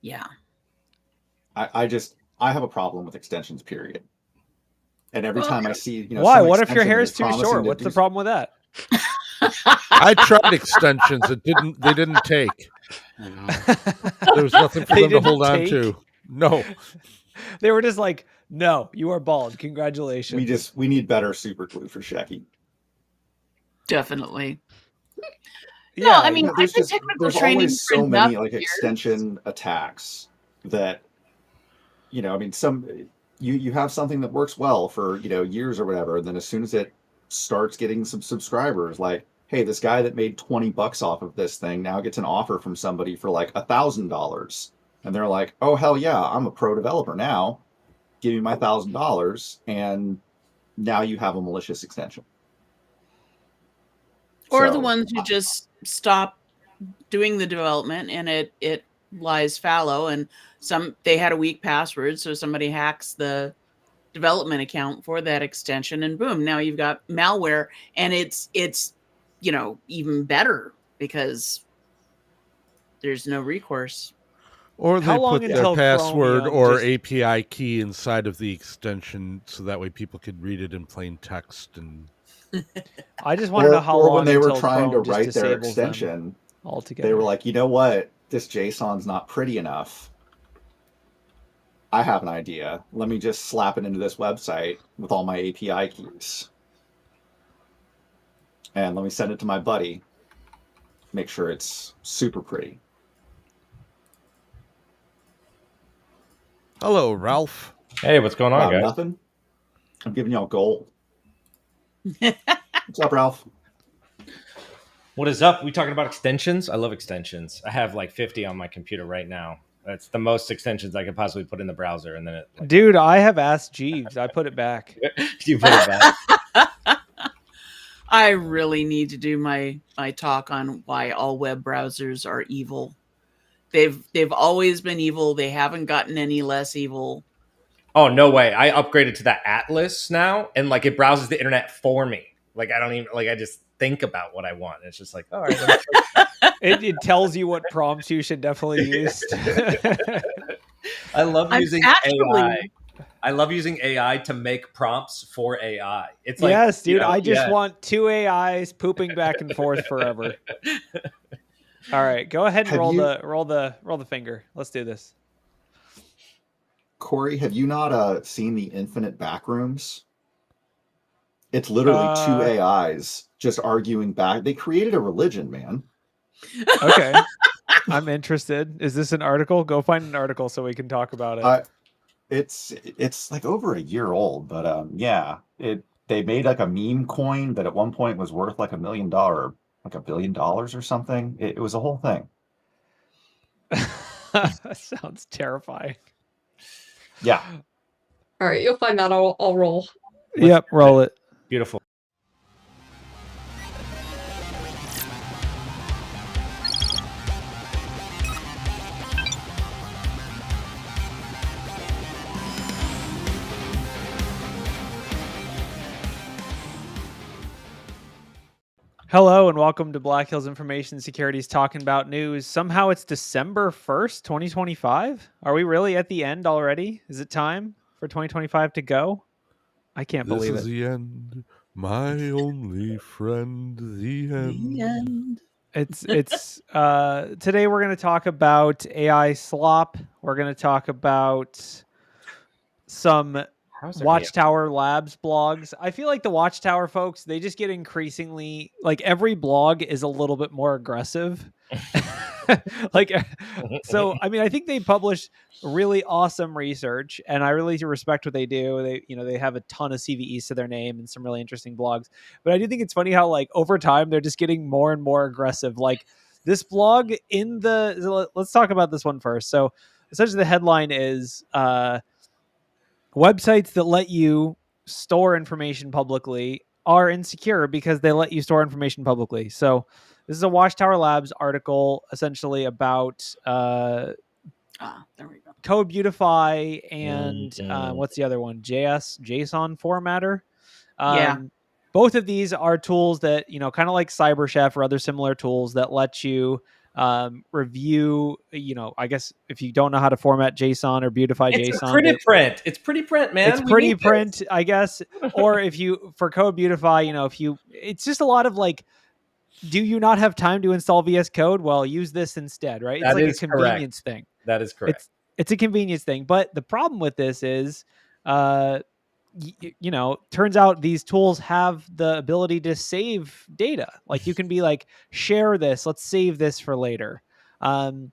Yeah. I have a problem with extensions, period. And every time I see, why? What if your hair is too short? What's the problem with that? I tried extensions. They didn't take. There was nothing for them to hold on to. No. They were just like, no, you are bald. Congratulations. We need better super glue for Shecky. Definitely. Yeah, no, I mean, I've been technical training always so many extension attacks that, I mean, you have something that works well for, years or whatever. And then as soon as it starts getting some subscribers, like, hey, this guy that made $20 off of this thing now gets an offer from somebody for like $1,000. And they're like, oh, hell yeah, I'm a pro developer now. Give me my $1,000. And now you have a malicious extension. Or the ones who just stop doing the development and it lies fallow, and they had a weak password, so somebody hacks the development account for that extension, and boom, now you've got malware, and it's even better because there's no recourse. Or they put their password or API key inside of the extension so that way people could read it in plain text. And I just want to know how long when they were trying Chrome to write their extension altogether. They were like, you know what? This JSON's not pretty enough. I have an idea. Let me just slap it into this website with all my API keys. And let me send it to my buddy. Make sure it's super pretty. Hello, Ralph. Hey, what's going on, guys? Nothing. I'm giving y'all gold. What's up, Ralph? What is up? We talking about extensions? I love extensions. I have like 50 on my computer right now. That's the most extensions I could possibly put in the browser, and then it. Dude, I have asked Jeeves. I put it back. You put it back. I really need to do my talk on why all web browsers are evil. They've always been evil. They haven't gotten any less evil. Oh, no way. I upgraded to that Atlas now, and like it browses the internet for me. Like I don't even I just think about what I want. It's just like, all right. It tells you what prompts you should definitely use. I love using AI. I love using AI to make prompts for AI. It's like, yes, dude. I just want two AIs pooping back and forth forever. All right, go ahead and roll the finger. Let's do this. Corey, have you not seen the Infinite Backrooms? It's literally two AIs just arguing back. They created a religion, man. Okay. I'm interested. Is this an article? Go find an article so we can talk about it. It's like over a year old, but yeah. They made like a meme coin that at one point was worth like $1 million, like $1 billion or something. It was a whole thing. That sounds terrifying. Yeah. All right, you'll find that. I'll roll. Yep, roll it. Beautiful. Hello and welcome to Black Hills Information Security's Talking About News. Somehow it's December 1st, 2025. Are we really at the end already? Is it time for 2025 to go? I can't believe it. This is the end, my only friend, the end. The end. It's today we're going to talk about AI Slop. We're going to talk about some Watchtower Labs blogs. I feel like the Watchtower folks, they just get increasingly, like every blog is a little bit more aggressive. So I mean, I think they publish really awesome research, and I really respect what they do. They have a ton of CVEs to their name and some really interesting blogs. But I do think it's funny how like over time they're just getting more and more aggressive. Like this blog let's talk about this one first. So essentially the headline is websites that let you store information publicly are insecure because they let you store information publicly. So this is a Watchtower Labs article essentially about there we go. Code Beautify and what's the other one? JSON formatter. Both of these are tools that, kind of like CyberChef or other similar tools that let you review, I guess if you don't know how to format JSON or beautify It's JSON, pretty print. It's pretty print, man. It's pretty print, I guess. Or if you, for code beautify, it's just a lot of like, do you not have time to install VS Code? Well, use this instead, right? It's like a convenience thing. That is correct. It's a convenience thing. But the problem with this is, turns out these tools have the ability to save data. Like you can be like, share this, let's save this for later. And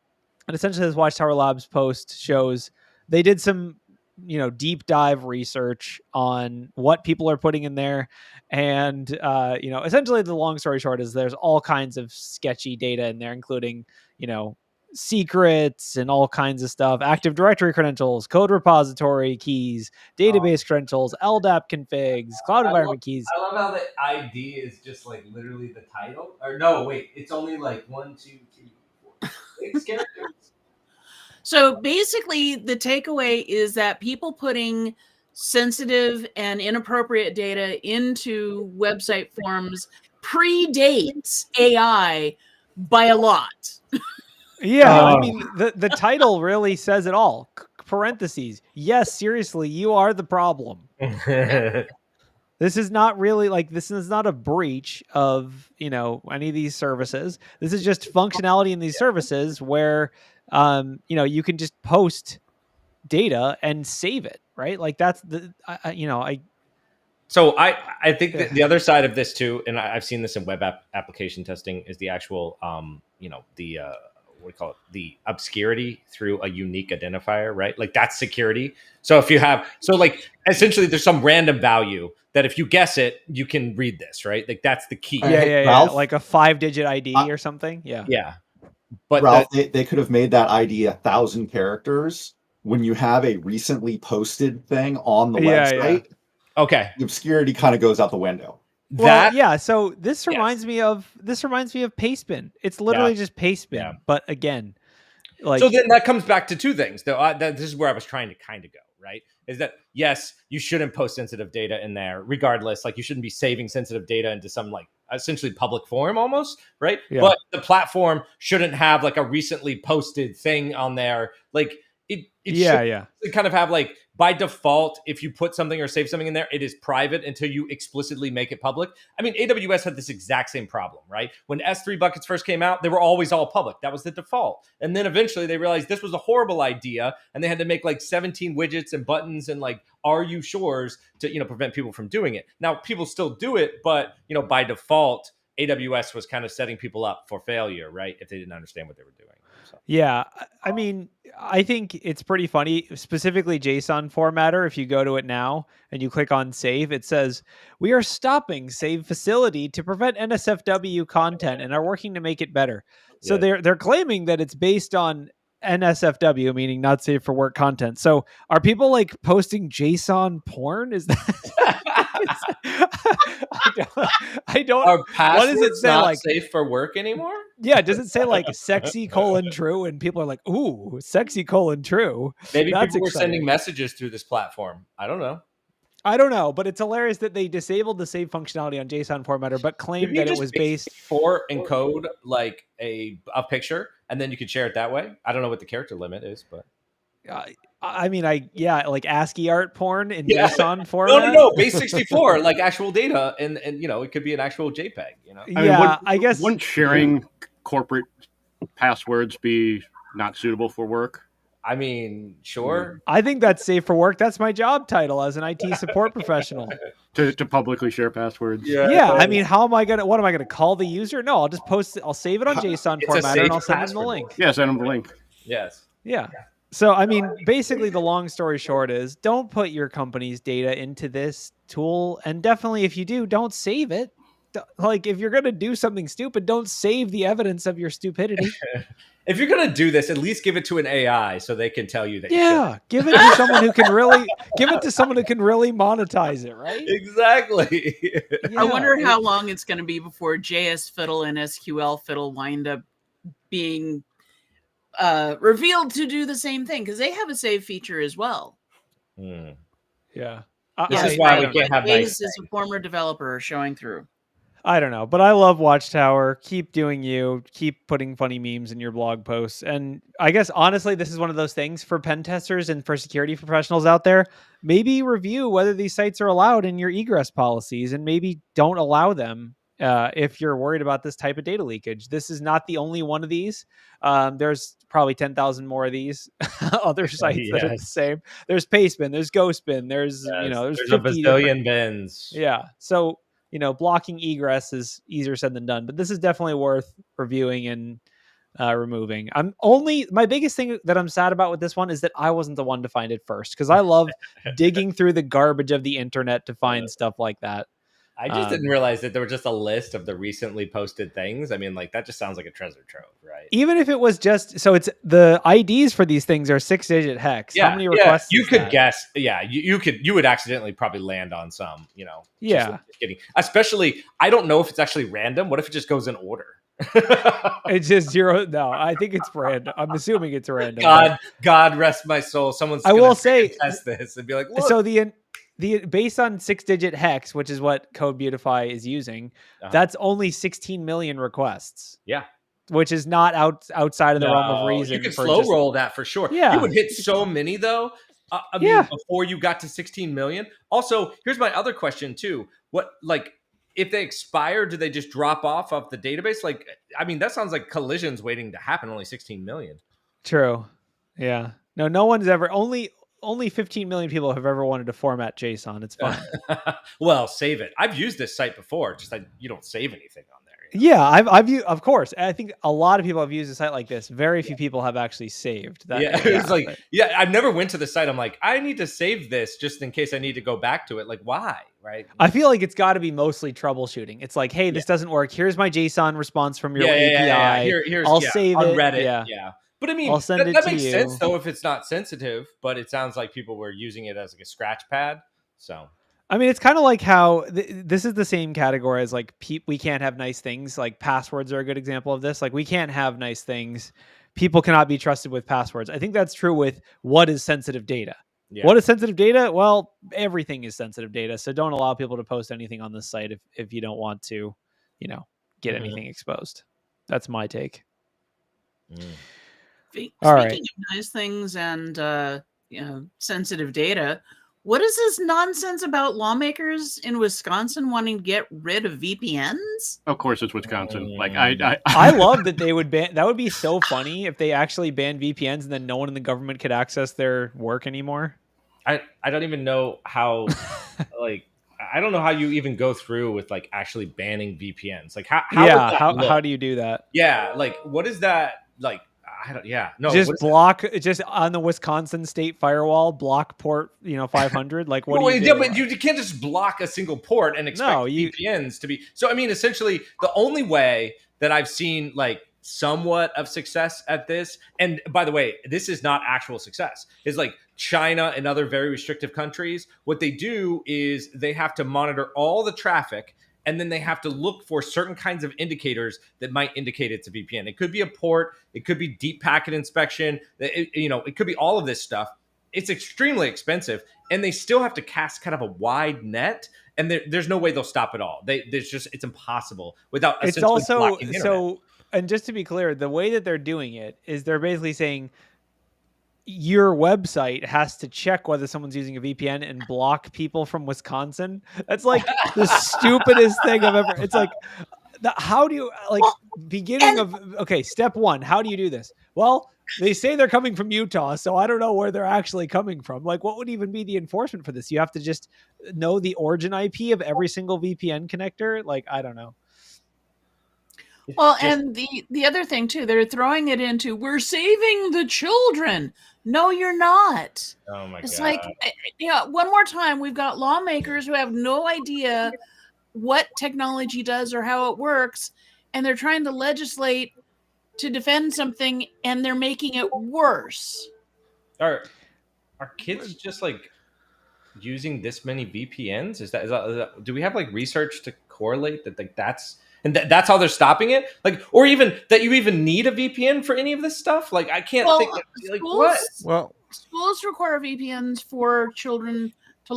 essentially this Watchtower Labs post shows they did some, deep dive research on what people are putting in there. And, essentially the long story short is there's all kinds of sketchy data in there, including, secrets and all kinds of stuff, Active Directory credentials, code repository keys, database credentials, LDAP configs, cloud environment keys. I love how the ID is just like literally the title. Or no, wait, it's only like 1, 2, 3, 4, 6 characters. So basically, the takeaway is that people putting sensitive and inappropriate data into website forms predates AI by a lot. Yeah, I mean, the title really says it all. Parentheses. Yes, seriously, you are the problem. This is not really this is not a breach of, any of these services. This is just functionality in these services where, you can just post data and save it, right? Like that's So I think that the other side of this too, and I've seen this in web application testing, is the actual, what do you call it? The obscurity through a unique identifier, right? Like that's security. So if you have, essentially there's some random value that if you guess it, you can read this, right? Like that's the key. Yeah. Like a 5-digit ID or something. Yeah. Yeah. But Ralph, they could have made that ID 1,000 characters when you have a recently posted thing on the website. Yeah. Okay. The obscurity kind of goes out the window. So this reminds me of Pastebin. It's literally just Pastebin, Yeah. but again, so then that comes back to two things. Though this is where I was trying to kind of go, right? Is that yes, you shouldn't post sensitive data in there, regardless. Like you shouldn't be saving sensitive data into some essentially public forum, almost, right? Yeah. But the platform shouldn't have a recently posted thing on there, it should kind of have by default, if you put something or save something in there, it is private until you explicitly make it public. I mean, AWS had this exact same problem, right? When S3 buckets first came out, they were always all public. That was the default. And then eventually they realized this was a horrible idea. And they had to make 17 widgets and buttons and are you sures to, prevent people from doing it. Now people still do it, but by default, AWS was kind of setting people up for failure, right? If they didn't understand what they were doing. So. Yeah. I mean, I think it's pretty funny, specifically JSON formatter. If you go to it now and you click on save, it says, we are stopping save facility to prevent NSFW content and are working to make it better. So they're claiming that it's based on NSFW, meaning not safe for work content. So are people posting JSON porn? Is that... I don't. Are passwords what does it say? Not safe for work anymore? Yeah, does it say sexy : true? And people are like, ooh, sexy : true. Maybe people were sending messages through this platform. I don't know, but it's hilarious that they disabled the save functionality on JSON formatter, but claimed that it was based for encode a picture, and then you could share it that way. I don't know what the character limit is, but. I mean, ASCII art porn in JSON format. No, base 64, actual data, and it could be an actual JPEG. I guess wouldn't sharing corporate passwords be not suitable for work? I mean, sure. I think that's safe for work. That's my job title as an IT support professional. To publicly share passwords. Yeah. I mean, what am I gonna call the user? No, I'll just post it. I'll save it on JSON format and I'll send them the link. Yeah, send them the link. Yes. Yeah. So, I mean, basically the long story short is don't put your company's data into this tool. And definitely if you do, don't save it. If you're going to do something stupid, don't save the evidence of your stupidity. If you're going to do this, at least give it to an AI so they can tell you that. Yeah. Give it to someone who can really monetize it. Right. Exactly. I wonder how long it's going to be before JS Fiddle and SQL Fiddle wind up being revealed to do the same thing, because they have a save feature as well. Yeah. This is why we can't have nice. As a former developer showing through. I don't know, but I love Watchtower. Keep doing you. Keep putting funny memes in your blog posts. And I guess honestly, this is one of those things for pen testers and for security professionals out there. Maybe review whether these sites are allowed in your egress policies, and maybe don't allow them if you're worried about this type of data leakage. This is not the only one of these. There's probably 10,000 more of these other sites that are the same. There's Pastebin, there's Ghostbin, there's there's a bazillion bins. Yeah, so blocking egress is easier said than done, but this is definitely worth reviewing and removing. My biggest thing that I'm sad about with this one is that I wasn't the one to find it first, because I love digging through the garbage of the internet to find stuff like that. I just didn't realize that there were just a list of the recently posted things. I mean, like, that just sounds like a treasure trove, right? Even if it was just, so it's the IDs for these things are 6-digit hex. Yeah, how many requests? You could guess. Yeah, you would accidentally probably land on some. Yeah. Just kidding. Especially, I don't know if it's actually random. What if it just goes in order? It's just zero. No, I think it's random. I'm assuming it's random. God rest my soul. Someone's. I will say test this and be like, look. So the based on 6-digit hex, which is what Code Beautify is using, that's only 16 million requests. Yeah. Which is not outside of the realm of reason. You could slow roll that for sure. Yeah. You would hit so many though. I mean, before you got to 16 million. Also, here's my other question too. What, like, if they expire, do they just drop off the database? Like, I mean, that sounds like collisions waiting to happen. Only 16 million. True. Yeah. No one's ever only 15 million people have ever wanted to format JSON. It's fine. Well, save it. I've used this site before. Just that you don't save anything on there. Yeah, I've used, of course. I think a lot of people have used a site like this. Very few people have actually saved that. It's like, I've never went to the site. I'm like, I need to save this just in case I need to go back to it. Like, why? Right. I feel like it's got to be mostly troubleshooting. It's like, hey, this doesn't work. Here's my JSON response from your API. Here's I'll save on it. Reddit. Yeah. But I mean, that makes sense though if it's not sensitive. But it sounds like people were using it as like a scratch pad. So. I mean, it's kind of like how this is the same category as like we can't have nice things. Like passwords are a good example of this. Like we can't have nice things. People cannot be trusted with passwords. I think that's true with what is sensitive data. Yeah. What is sensitive data? Well, everything is sensitive data. So don't allow people to post anything on this site if you don't want to, get anything exposed. That's my take. Speaking of nice things and sensitive data, what is this nonsense about lawmakers in Wisconsin wanting to get rid of VPNs? Of course, it's Wisconsin. Like I love that they would ban. That would be so funny if they actually banned VPNs and then no one in the government could access their work anymore. I don't even know how. I don't know how you even go through with like actually banning VPNs. Like how do you do that? Yeah, like what is that like? Just on the Wisconsin state firewall, block port 500. Like what? But you can't just block a single port and expect VPNs to be. So I mean, essentially, the only way that I've seen like somewhat of success at this, and by the way, this is not actual success, is like China and other very restrictive countries. What they do is they have to monitor all the traffic. And then they have to look for certain kinds of indicators that might indicate it's a VPN. It could be a port. It could be deep packet inspection. It could be all of this stuff. It's extremely expensive. And they still have to cast kind of a wide net. And there's no way they'll stop it all. It's impossible without it's also blocking the internet. So, and just to be clear, the way that they're doing it is they're basically saying, your website has to check whether someone's using a VPN and block people from Wisconsin. That's like the stupidest thing I've ever. It's like, how do you step one, how do you do this? Well, they say they're coming from Utah, so I don't know where they're actually coming from. Like, what would even be the enforcement for this? You have to just know the origin IP of every single VPN connector. Like, I don't know. Well, and the other thing too, they're throwing it into, we're saving the children. No, you're not. Oh my God. It's like, one more time, we've got lawmakers who have no idea what technology does or how it works, and they're trying to legislate to defend something, and they're making it worse. Are kids just like using this many VPNs? Is that do we have like research to correlate that like that's how they're stopping it? Like, or even that you even need a VPN for any of this stuff? Like, I can't think. Like, what? Well, schools require VPNs for children to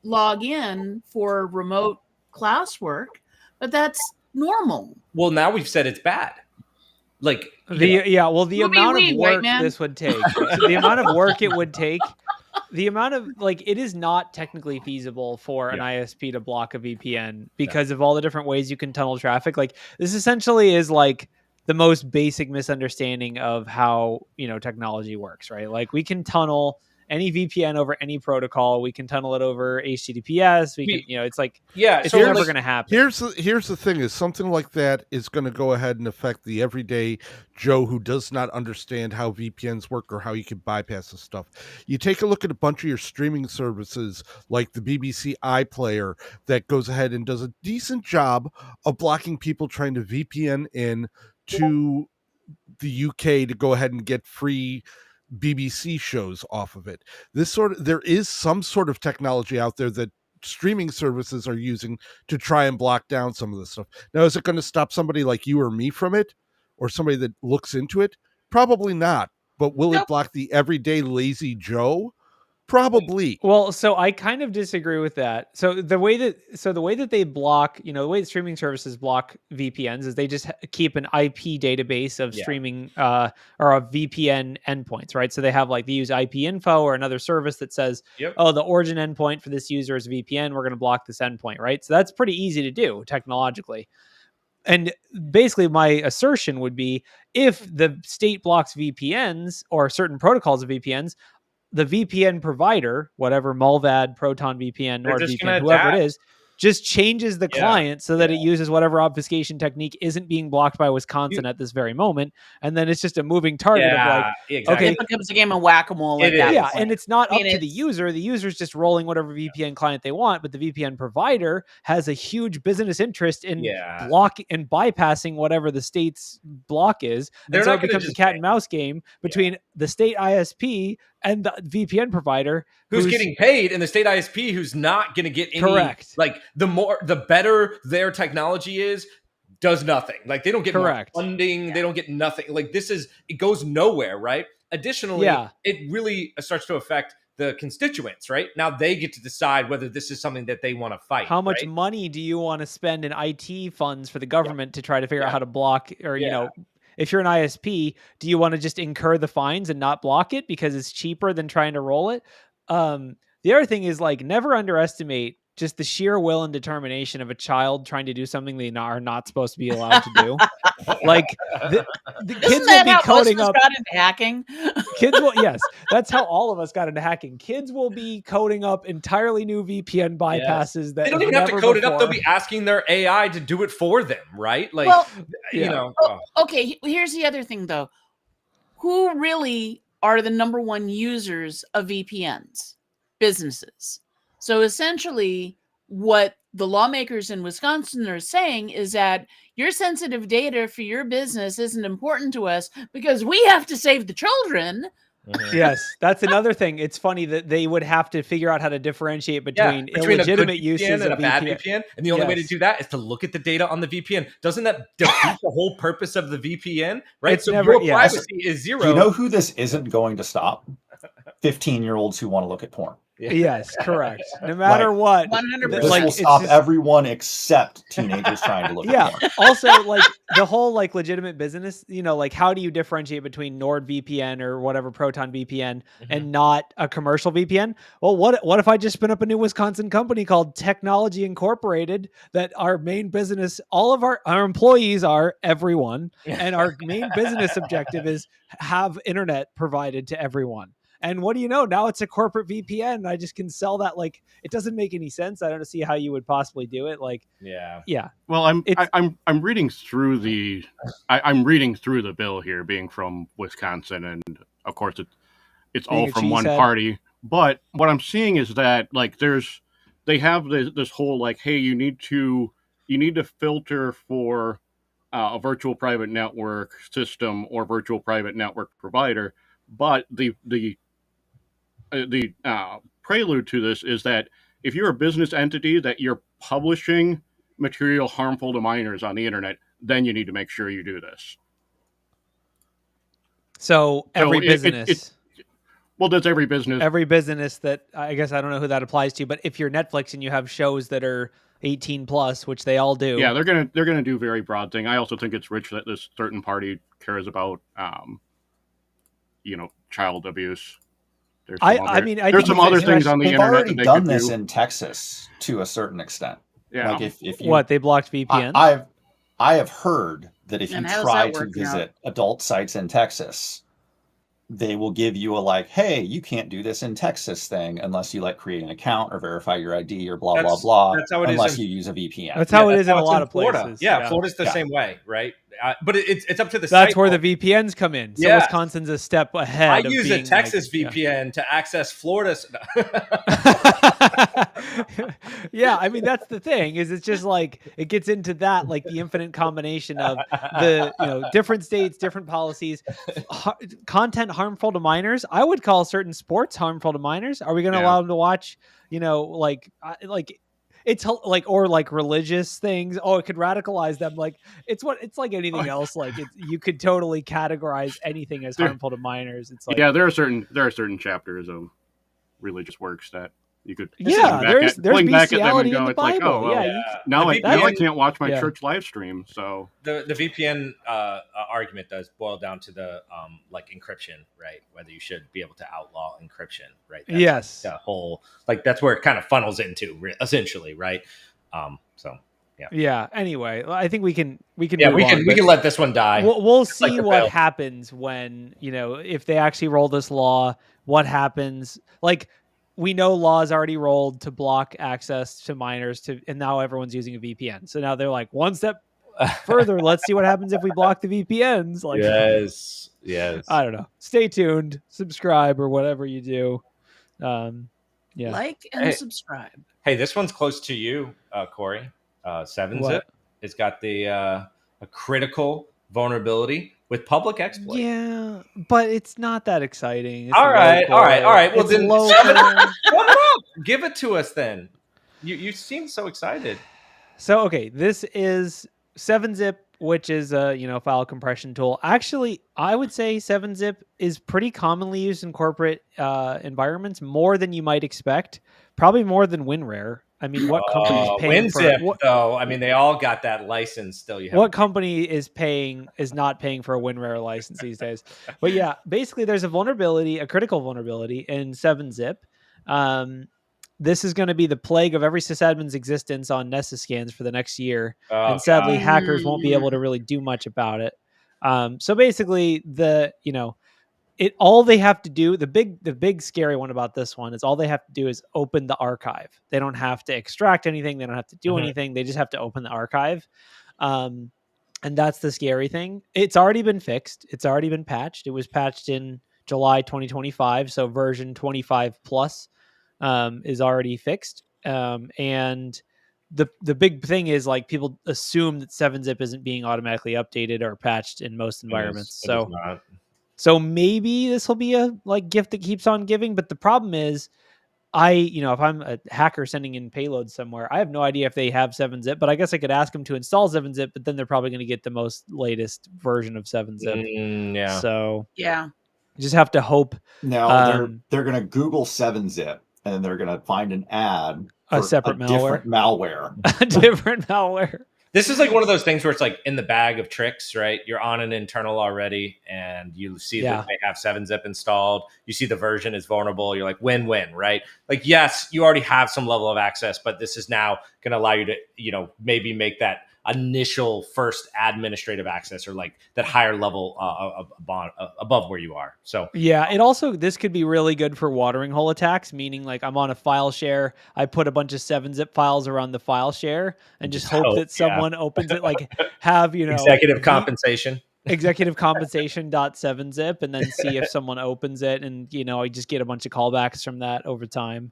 log in for remote classwork, but that's normal. Well, now we've said it's bad. Like the amount of work right, this would take, the amount of work it would take, the amount of it is not technically feasible for an ISP to block a VPN because of all the different ways you can tunnel traffic. Like this essentially is like the most basic misunderstanding of how technology works, right? Like we can tunnel any VPN over any protocol. We can tunnel it over HTTPS. We can, it's like, it's never going to happen. Here's the thing: is something like that is going to go ahead and affect the everyday Joe who does not understand how VPNs work or how you can bypass this stuff. You take a look at a bunch of your streaming services, like the BBC iPlayer, that goes ahead and does a decent job of blocking people trying to VPN in to the UK to go ahead and get free BBC shows off of it. There is some sort of technology out there that streaming services are using to try and block down some of this stuff. Now, is it going to stop somebody like you or me from it, or somebody that looks into it? Probably not. But will it block the everyday lazy Joe? Probably. Well, so I kind of disagree with that. So the way that they block, the way that streaming services block VPNs is they just keep an IP database of streaming or of VPN endpoints, right? So they have they use IP info or another service that says, oh, the origin endpoint for this user is VPN. We're going to block this endpoint, right? So that's pretty easy to do technologically. And basically my assertion would be if the state blocks VPNs or certain protocols of VPNs, the VPN provider, whatever, Mulvad, Proton VPN, NordVPN, whoever it is, just changes the client so that it uses whatever obfuscation technique isn't being blocked by Wisconsin at this very moment. And then it's just a moving target of okay, it becomes a game of whack-a-mole. And it's not up to the user. The user's just rolling whatever VPN client they want, but the VPN provider has a huge business interest in blocking and bypassing whatever the state's block is. And so it becomes a cat and mouse game between the state ISP and the VPN provider who's getting paid, and the state ISP who's not going to get any. The better their technology is, does nothing. They don't get more funding. They don't get nothing. It goes nowhere, right? Additionally, it really starts to affect the constituents, right? Now they get to decide whether this is something that they want to fight. How much money do you want to spend in IT funds for the government to try to figure out how to block or, if you're an ISP, do you want to just incur the fines and not block it because it's cheaper than trying to roll it? The other thing is never underestimate just the sheer will and determination of a child trying to do something they are not supposed to be allowed to do. The kids will be coding up. Got into hacking. Kids will, yes, that's how all of us got into hacking. Kids will be coding up entirely new VPN bypasses that they don't even have to code it up. They'll be asking their AI to do it for them, right? Okay. Here's the other thing, though. Who really are the number one users of VPNs? Businesses. So essentially, what the lawmakers in Wisconsin are saying is that your sensitive data for your business isn't important to us because we have to save the children. Yes, that's another thing. It's funny that they would have to figure out how to differentiate between illegitimate uses and a bad VPN. And the only way to do that is to look at the data on the VPN. Doesn't that defeat the whole purpose of the VPN? Right? So your privacy is zero. Do you know who this isn't going to stop? 15-year-olds who want to look at porn. Yes, correct. No matter what, 100%. This will stop everyone except teenagers trying to look at porn. Also, the whole legitimate business, how do you differentiate between NordVPN or whatever Proton VPN and not a commercial VPN? Well, what if I just spin up a new Wisconsin company called Technology Incorporated that our main business, all of our employees are everyone, and our main business objective is have internet provided to everyone. And what do you know? Now it's a corporate VPN. I just can sell that. It doesn't make any sense. I don't see how you would possibly do it. Well, I'm reading through I'm reading through the bill here, being from Wisconsin, and of course it's all from one party. But what I'm seeing is that they have this whole hey, you need to filter for a virtual private network system or virtual private network provider. But the prelude to this is that if you're a business entity that you're publishing material harmful to minors on the internet, then you need to make sure you do this. So every business. Does every business? Every business that, I guess I don't know who that applies to, but if you're Netflix and you have shows that are 18 plus, which they all do. Yeah, they're gonna do very broad thing. I also think it's rich that this certain party cares about child abuse. There's some other things on the internet already that they done could this do. in Texas to a certain extent. Yeah. Like if you they blocked VPNs? I have heard that if And you how does try that to work visit adult sites in Texas, they will give you a like, hey, you can't do this in Texas thing unless you like create an account or verify your ID or blah blah blah. That's how it is unless you use a VPN. That's how it is in a lot of Florida. places. Yeah, Florida's the same way, right? But it's up to the That's site. where the VPNs come in. So Wisconsin's a step ahead. I use a Texas VPN to access Florida. Yeah, I mean that's the thing is it's just like it gets into that like the infinite combination of the different states, different policies, content harmful to minors. I would call certain sports harmful to minors. Are we going to allow them to watch it's like or like religious things? Oh, it could radicalize them. Like it's like anything else. Like you could totally categorize anything as harmful to minors. It's like there are certain chapters of religious works that you could there's bestiality in the Bible. Now I can't watch my church live stream. So the VPN argument does boil down to the like encryption, right? Whether you should be able to outlaw encryption, right? That's the whole that's where it kind of funnels into essentially, right? Anyway, I think we can we can let this one die. We'll see what happens when if they actually roll this law. What happens? Like we know laws already rolled to block access to minors and now everyone's using a VPN. So now they're like one step further. Let's see what happens if we block the VPNs. Like yes. I don't know. Stay tuned, subscribe or whatever you do. Like and subscribe. Hey, this one's close to you, Corey. 7-Zip. It's got a critical vulnerability with public exploit. Yeah, but it's not that exciting. It's all right. Well, then give it to us then. You seem so excited. So, okay, this is 7-Zip, which is a file compression tool. Actually, I would say 7-Zip is pretty commonly used in corporate environments, more than you might expect. Probably more than WinRare. I mean, what company is paying WinZip, though? I mean, they all got that license still. What company is not paying for a WinRare license these days? But yeah, basically there's a critical vulnerability in 7-Zip. This is going to be the plague of every sysadmin's existence on Nessus scans for the next year. And sadly, hackers won't be able to really do much about it. So basically all they have to do, the big scary one about this one is all they have to do is open the archive. They don't have to extract anything. They don't have to do anything. They just have to open the archive. And that's the scary thing. It's already been fixed. It's already been patched. It was patched in July 2025. So version 25 plus is already fixed. And the big thing is like people assume that 7-Zip isn't being automatically updated or patched in most environments. So maybe this will be a gift that keeps on giving. But the problem is if I'm a hacker sending in payloads somewhere, I have no idea if they have 7-Zip, but I guess I could ask them to install 7-Zip, but then they're probably going to get the most latest version of 7-Zip. So you just have to hope. Now they're going to Google 7-Zip and they're going to find an ad for a separate different malware. A different malware. This is like one of those things where it's like in the bag of tricks, right? You're on an internal already and you see that they have 7-Zip installed. You see the version is vulnerable. You're like, win-win, right? Like, yes, you already have some level of access, but this is now going to allow you to, maybe make that initial first administrative access or like that higher level above where you are. So this could be really good for watering hole attacks, meaning like I'm on a file share, I put a bunch of 7-Zip files around the file share and just hope that someone opens it, like have executive compensation .7zip and then see if someone opens it, and I just get a bunch of callbacks from that over time.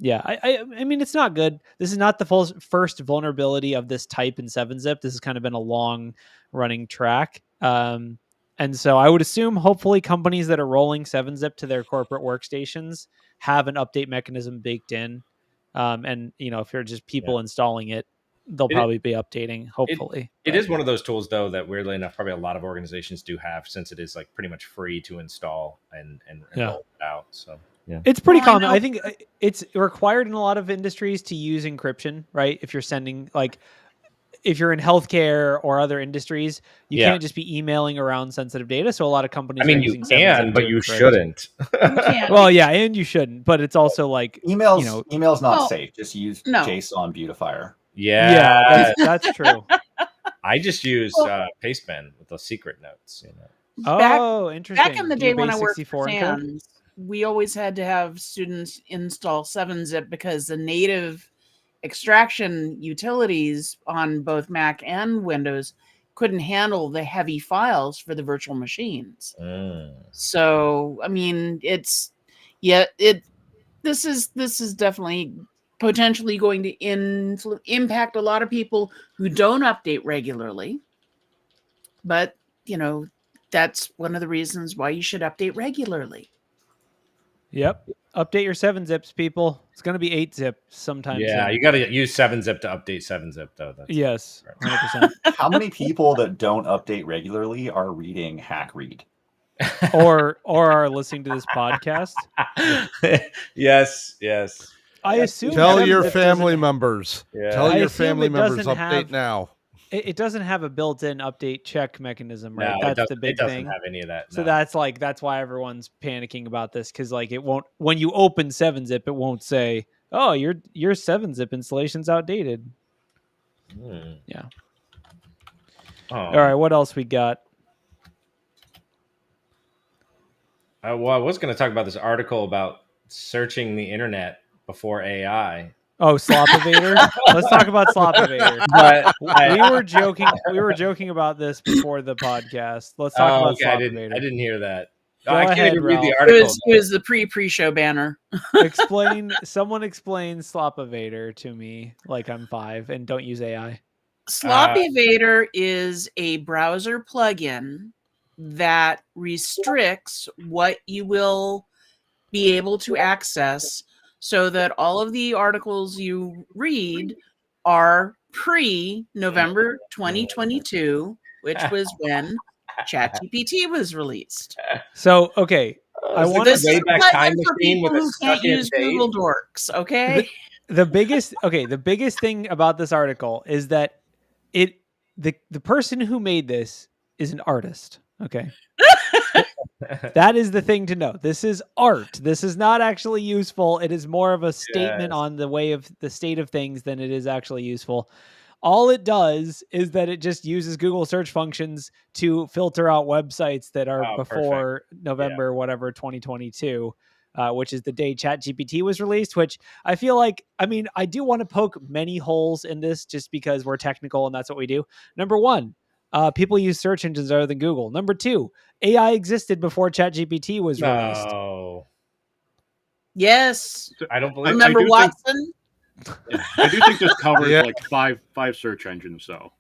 I mean, it's not good. This is not the first vulnerability of this type in 7-Zip. This has kind of been a long running track. And so I would assume hopefully companies that are rolling 7-Zip to their corporate workstations have an update mechanism baked in. And if you're just people installing it, they'll probably be updating, hopefully. It is one of those tools, though, that weirdly enough, probably a lot of organizations do have, since it is like pretty much free to install and roll it out. So Yeah. It's pretty Well, I common. know- I think it's required in a lot of industries to use encryption, right? If you're sending, like, if you're in healthcare or other industries, you can't just be emailing around sensitive data. So a lot of companies are you using can, 7-zip but to you encrypt. shouldn't. You can't. Well, yeah, and you shouldn't. But it's also like email's not Well, safe. Just use no. JSON beautifier. Yeah, that's true. I just use Pastebin with the secret notes. Oh, interesting. Back in the day when I worked for encode? SANS, we always had to have students install 7-zip because the native extraction utilities on both Mac and Windows couldn't handle the heavy files for the virtual machines. So, I mean, this is definitely potentially going to impact a lot of people who don't update regularly. But, that's one of the reasons why you should update regularly. Yep. Update your 7-zips, people. It's going to be 8-zip sometime Yeah, soon. you got to use 7-zip to update 7-zip, though. Yes, 100%. How many people that don't update regularly are reading Hack Read? or are listening to this podcast? Yes. I assume Tell your 7-zip family doesn't- members. Yeah. Tell I your assume family it members doesn't update have- now. It doesn't have a built-in update check mechanism, right? No, That's the big it doesn't thing. have any of that. So no. that's why everyone's panicking about this, because like it won't, when you open 7-zip, it won't say, "Oh, your 7-zip installation's outdated." Yeah. All right, what else we got? Well, I was going to talk about this article about searching the internet before AI. Oh, Slop Evader. Let's talk about Slop Evader. But we were joking. We were joking about this before the podcast. Let's talk about Slop Evader. I didn't hear that. Go I ahead, can't even read the Ralph. article. It was the pre-show banner. Someone explain Slop Evader to me like I'm 5 and don't use AI. Slop Evader is a browser plugin that restricts what you will be able to access so that all of the articles you read are pre-November 2022, which was when ChatGPT was released. So, okay. I want this a is Wayback Time for Machine people with a who can't stuck-in use date. Google Dorks, okay? The biggest thing about this article is that the person who made this is an artist. Okay. That is the thing to know. This is art. This is not actually useful. It is more of a statement on the way of the state of things than it is actually useful. All it does is that it just uses Google search functions to filter out websites that are before November, whatever, 2022, which is the day ChatGPT was released, which I feel like, I mean, I do want to poke many holes in this just because we're technical and that's what we do. Number one, people use search engines other than Google. Number two, AI existed before ChatGPT was released. Yes. I don't believe. Remember Watson? I do think this covers like five search engines, though.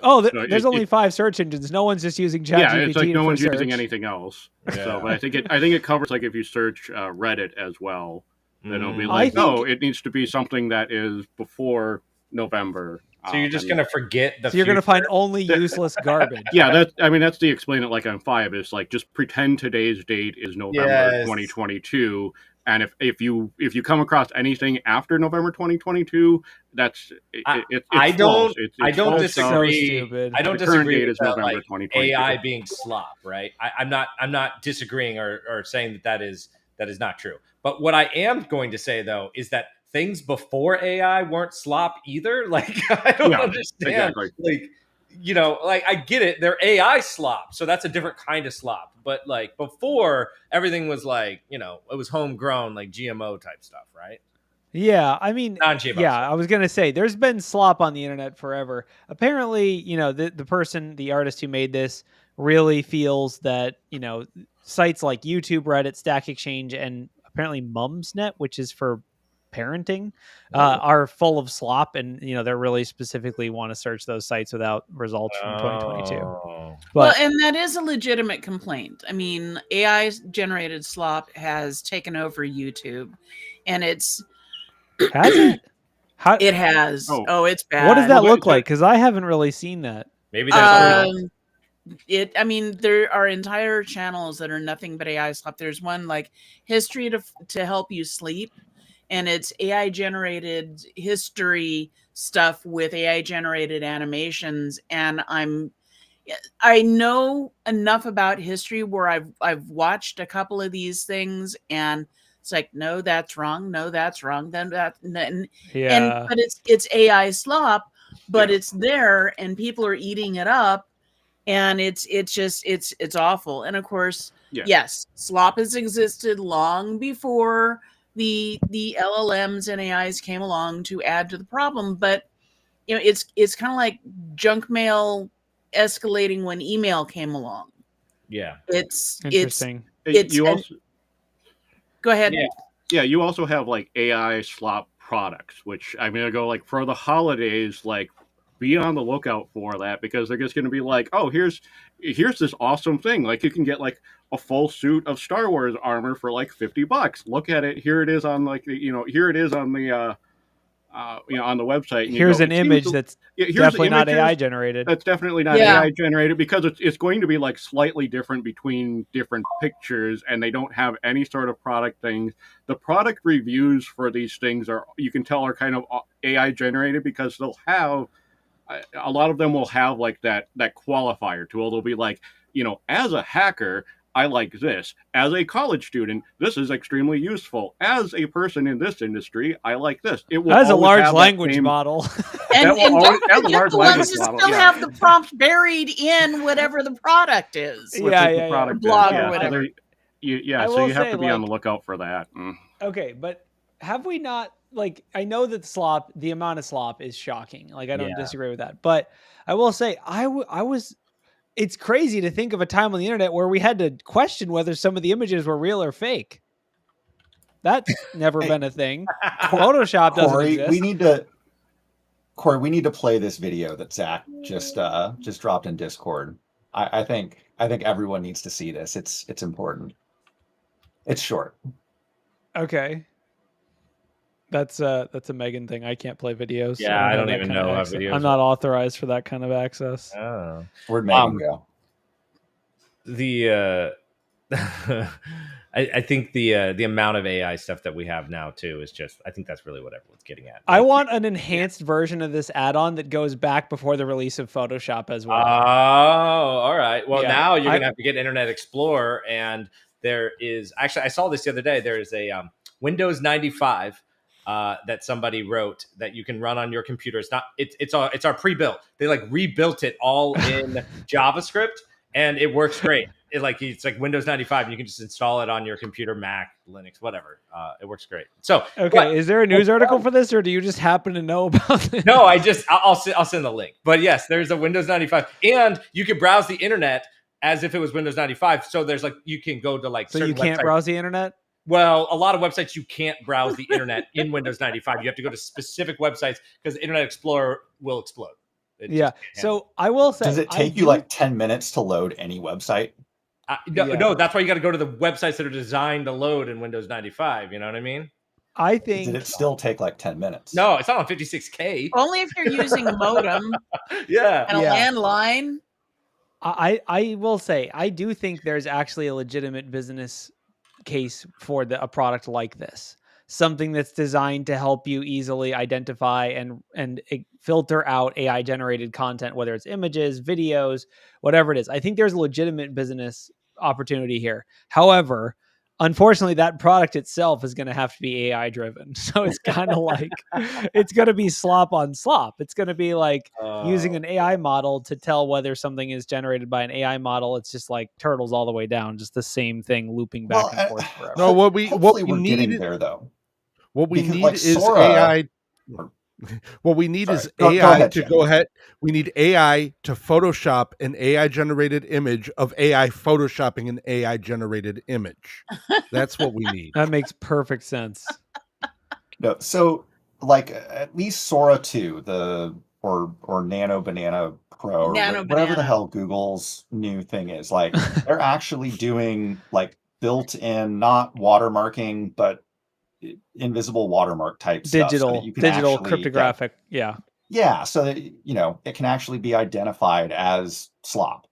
Oh, there's only 5 search engines. No one's just using ChatGPT. Yeah, it's like no one's search. using anything else. Yeah. So, but I think it covers like if you search Reddit as well, then it'll be like, it needs to be something that is before November. So you're just gonna forget the. So you're gonna find only useless garbage. Yeah, that's the explain it like I'm 5. It's like just pretend today's date is November 2022. And if you come across anything after November 2022, it's I don't false. disagree. So stupid. I don't The current disagree date with is that, November like, 2022. AI being slop, right? I'm not disagreeing or saying that is not true. But what I am going to say though is that things before AI weren't slop either. Like I don't understand. Exactly. Like I get it. They're AI slop, so that's a different kind of slop. But like before, everything was like, it was homegrown, like GMO type stuff, right? Yeah, I mean, Non-GMO yeah, slop. I was gonna say there's been slop on the internet forever. Apparently, the artist who made this really feels that sites like YouTube, Reddit, Stack Exchange, and apparently Mumsnet, which is for parenting, are full of slop, and they really specifically want to search those sites without results from 2022. But and that is a legitimate complaint. I mean, AI generated slop has taken over YouTube, and it's has it? It has. Oh, it's bad. What does that look like? Because I haven't really seen that. Maybe there's I mean, there are entire channels that are nothing but AI slop. There's one like history to help you sleep, and it's AI generated history stuff with AI generated animations. And I know enough about history where I've watched a couple of these things, and it's like, no, that's wrong. No, that's wrong. Then but it's AI slop, but it's there, and people are eating it up, and it's awful. And of course, yes, slop has existed long before the LLMs and AIs came along to add to the problem. But it's kind of like junk mail escalating when email came along. Yeah, it's interesting. Go ahead. Yeah, you also have like AI slop products, which I'm gonna go like for the holidays, like be on the lookout for that, because they're just gonna be like, oh, here's this awesome thing. Like you can get like a full suit of Star Wars armor for like $50. Look at it. Here it is on like here it is on the on the website. And here's an image that's definitely not AI generated. That's definitely not AI generated, because it's going to be like slightly different between different pictures, and they don't have any sort of product things. The product reviews for these things you can tell are kind of AI generated, because they'll have a lot of them will have like that qualifier tool. They'll be like, as a hacker, I like this. As a college student, this is extremely useful. As a person in this industry, I like this. It will as a large language model. And don't forget the ones that still have the prompt buried in whatever the product is. Product blog or whatever. So you have to be on the lookout for that. Okay, but have we not, like, I know that the amount of slop is shocking. Like, I don't disagree with that. But I will say, it's crazy to think of a time on the internet where we had to question whether some of the images were real or fake. That's never been a thing. Photoshop doesn't exist. Corey, we need to play this video that Zach just dropped in Discord. I think everyone needs to see this. It's important. It's short. Okay. That's a Megan thing. I can't play videos. Yeah, I don't even know how videos. I'm not authorized for that kind of access. Oh, where'd Megan go? I think the amount of AI stuff that we have now too is just. I think that's really what everyone's getting at. I want an enhanced version of this add-on that goes back before the release of Photoshop as well. Oh, all right. Well, now you're gonna have to get Internet Explorer, and there is actually I saw this the other day. There is a Windows 95. That somebody wrote that you can run on your computer. It's our pre-built. They like rebuilt it all in JavaScript, and it works great. It's like Windows 95, and you can just install it on your computer, Mac, Linux, whatever. It works great. So is there a news article for this, or do you just happen to know about this? No, I'll send the link. But yes, there's a Windows 95, and you can browse the internet as if it was Windows 95. So there's you can go to so you can't browse the internet. Well, a lot of websites you can't browse the internet in Windows 95. You have to go to specific websites because Internet Explorer will explode. So I will say, does it take you like 10 minutes to load any website? No, that's why you got to go to the websites that are designed to load in Windows 95. You know what I mean? I think. Did it still take like 10 minutes? No, it's not on 56K. Only if you're using a modem. And a landline. I will say, I do think there's actually a legitimate business case for a product like this, something that's designed to help you easily identify and filter out AI generated content, whether it's images, videos, whatever it is. I think there's a legitimate business opportunity here. However, unfortunately, that product itself is going to have to be AI driven. So it's kind of like, it's going to be slop on slop. It's going to be like using an AI model to tell whether something is generated by an AI model. It's just like turtles all the way down, just the same thing looping back and forth forever. No, what we need getting there though. What we need is AI. What we need is AI to go ahead. We need AI to Photoshop an AI generated image of AI Photoshopping an AI generated image. That's what we need. That makes perfect sense. No, so like at least Sora 2, or Nano Banana Pro, or whatever the hell Google's new thing is, like they're actually doing like built-in, not watermarking, but invisible watermark type digital stuff, so digital cryptographic. So that it can actually be identified as slop.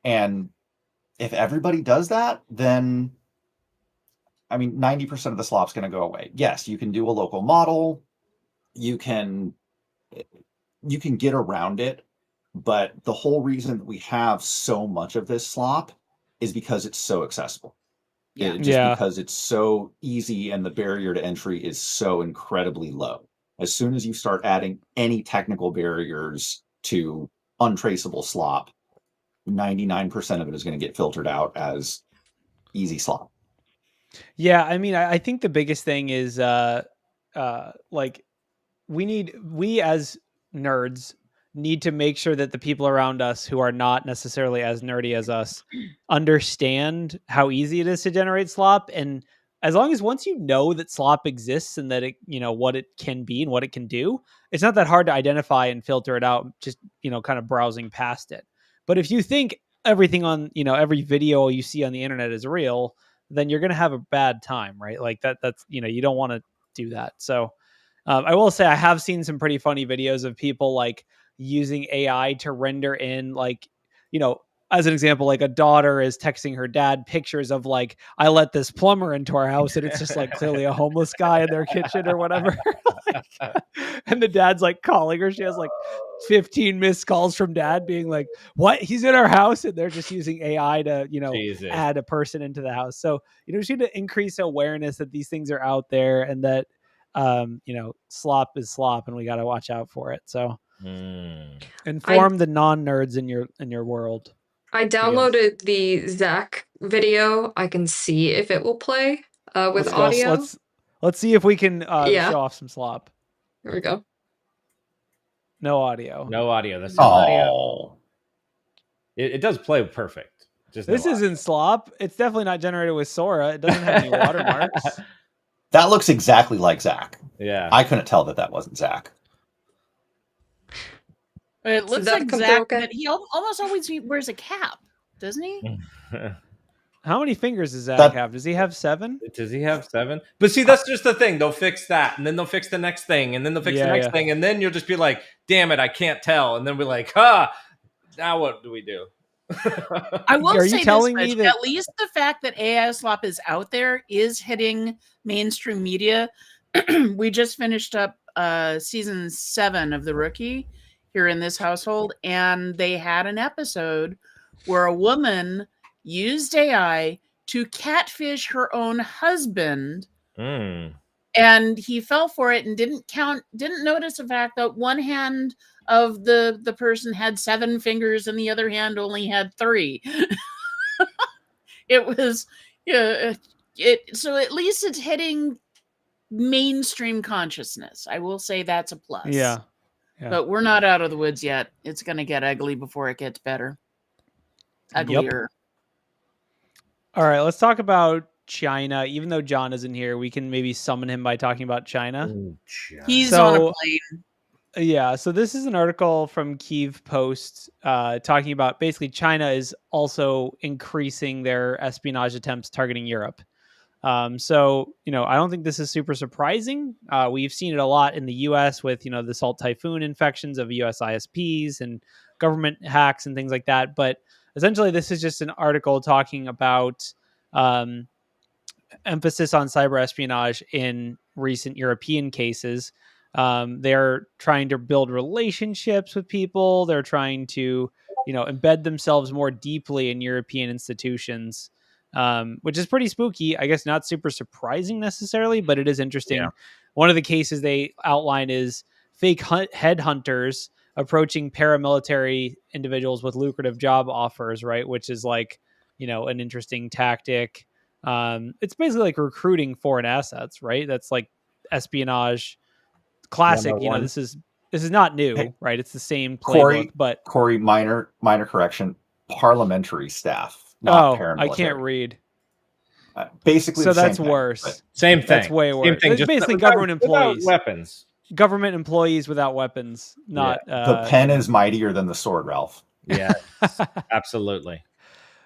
And if everybody does that, then, I mean, 90% of the slop's going to go away. Yes, you can do a local model. You can get around it. But the whole reason that we have so much of this slop is because it's so accessible. Yeah. Because it's so easy and the barrier to entry is so incredibly low. As soon as you start adding any technical barriers to untraceable slop, 99% of it is going to get filtered out as easy slop. Yeah, I mean, I think the biggest thing is like we as nerds need to make sure that the people around us who are not necessarily as nerdy as us understand how easy it is to generate slop. And as long as once you know that slop exists and that it, what it can be and what it can do, it's not that hard to identify and filter it out, just, kind of browsing past it. But if you think everything on, every video you see on the internet is real, then you're going to have a bad time, right? Like that's, you don't want to do that. So I will say I have seen some pretty funny videos of people like using AI to render in, like, as an example, like a daughter is texting her dad pictures of like, I let this plumber into our house, and it's just like clearly a homeless guy in their kitchen or whatever. And the dad's like calling her. She has like 15 missed calls from dad being like, what? He's in our house. And they're just using AI to, Jesus. add a person into the house. So, we need to increase awareness that these things are out there and that, slop is slop and we got to watch out for it. So inform the non-nerds in your world. I downloaded the Zach video. I can see if it will play with audio. Let's see if we can show off some slop. Here we go. No audio. No audio. That's no audio. It does play perfect. Just this isn't slop. It's definitely not generated with Sora. It doesn't have any watermarks. That looks exactly like Zach. Yeah. I couldn't tell that wasn't Zach. It looks like Zach, but he almost always wears a cap, doesn't he? How many fingers does Zach have? Does he have 7? Does he have 7? But see, that's just the thing. They'll fix that, and then they'll fix the next thing, and then they'll fix the next thing, and then you'll just be like, damn it, I can't tell. And then we're like, now what do we do? I will say this much, at least the fact that AI slop is out there is hitting mainstream media. We just finished up season 7 of The Rookie here in this household, and they had an episode where a woman used AI to catfish her own husband, and he fell for it and didn't notice the fact that one hand of the person had 7 fingers and the other hand only had 3. It was so at least it's hitting mainstream consciousness. I will say that's a plus. Yeah. But we're not out of the woods yet. It's going to get ugly before it gets better. Uglier. Yep. All right, let's talk about China. Even though John isn't here, we can maybe summon him by talking about China. He's on a plane. Yeah, so this is an article from Kyiv Post talking about basically China is also increasing their espionage attempts targeting Europe. So, I don't think this is super surprising. We've seen it a lot in the U.S. with, the Salt Typhoon infections of U.S. ISPs and government hacks and things like that. But essentially, this is just an article talking about emphasis on cyber espionage in recent European cases. They're trying to build relationships with people. They're trying to, embed themselves more deeply in European institutions. Which is pretty spooky. I guess not super surprising necessarily, but it is interesting. Yeah. One of the cases they outline is fake headhunters approaching paramilitary individuals with lucrative job offers, right? Which is like, an interesting tactic. It's basically like recruiting foreign assets, right? That's like espionage classic. This is not new, right? It's the same playbook. Corey, minor correction. Parliamentary staff. Not paramilitary. I can't read. Basically, so that's worse. Same thing. That's way worse. It's just basically government employees. Weapons. Government employees without weapons. Not the pen is mightier than the sword, Ralph. Yeah, absolutely.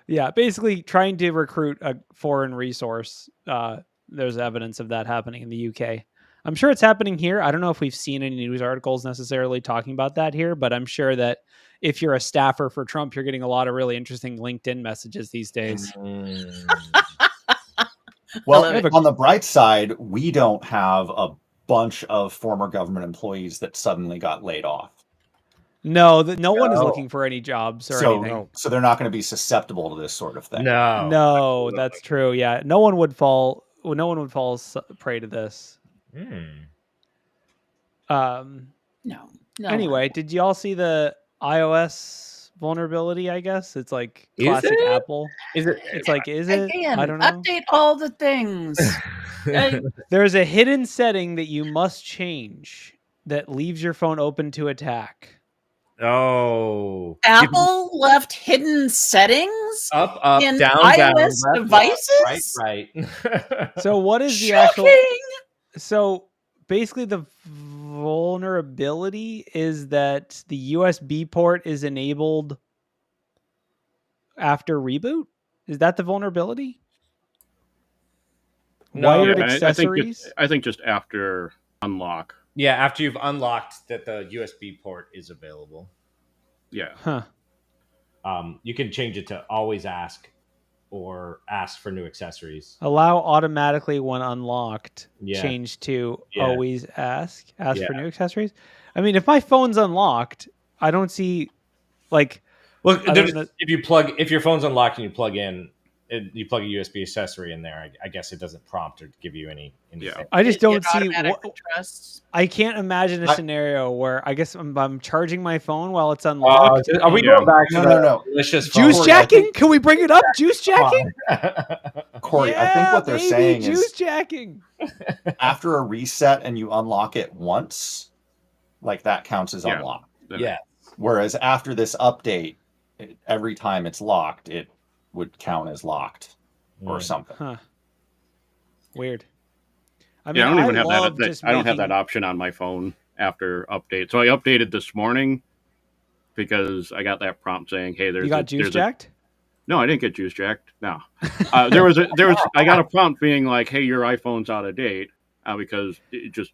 Yeah, basically trying to recruit a foreign resource. There's evidence of that happening in the UK. I'm sure it's happening here. I don't know if we've seen any news articles necessarily talking about that here, but I'm sure that if you're a staffer for Trump, you're getting a lot of really interesting LinkedIn messages these days. Well, on the bright side, we don't have a bunch of former government employees that suddenly got laid off. No, no one is looking for any jobs or anything. So they're not going to be susceptible to this sort of thing. No, that's true. Yeah, no one would fall prey to this. No. Anyway, did you all see the iOS vulnerability? I guess it's like classic Apple. Is it? It's like, is it? Again, I don't know. update all the things. There's a hidden setting that you must change that leaves your phone open to attack. Oh, Apple left hidden settings up, in down, iOS down, devices. Right. So what is the Shocking! actual? So basically, the vulnerability is that the USB port is enabled after reboot. Is that the vulnerability? No, Wired accessories. I think just after unlock. Yeah, after you've unlocked that the USB port is available. Yeah. Huh. You can change it to always ask or ask for new accessories. Allow automatically when unlocked. Yeah. Change to Yeah. always ask Yeah. for new accessories. I mean, if my phone's unlocked, I don't see like. Well, if your phone's unlocked and you plug in, you plug a USB accessory in there. I guess it doesn't prompt or give you anything. Yeah. I just don't see. Trusts. I can't imagine a scenario where I guess I'm charging my phone while it's unlocked. Are we going back to No. delicious Juice phone? jacking? Can we bring it up? Juice jacking? Corey, I think what they're saying juice is jacking. after a reset and you unlock it once, like that counts as unlocked. Yeah. Whereas after this update, every time it's locked, it would count as locked or something. Huh. Weird. I I don't even have love that. just I don't have making- that option on my phone after update. So I updated this morning because I got that prompt saying, "Hey, there's You got juice jacked?" No, I didn't get juice jacked. No, I got a prompt being like, "Hey, your iPhone's out of date," because it just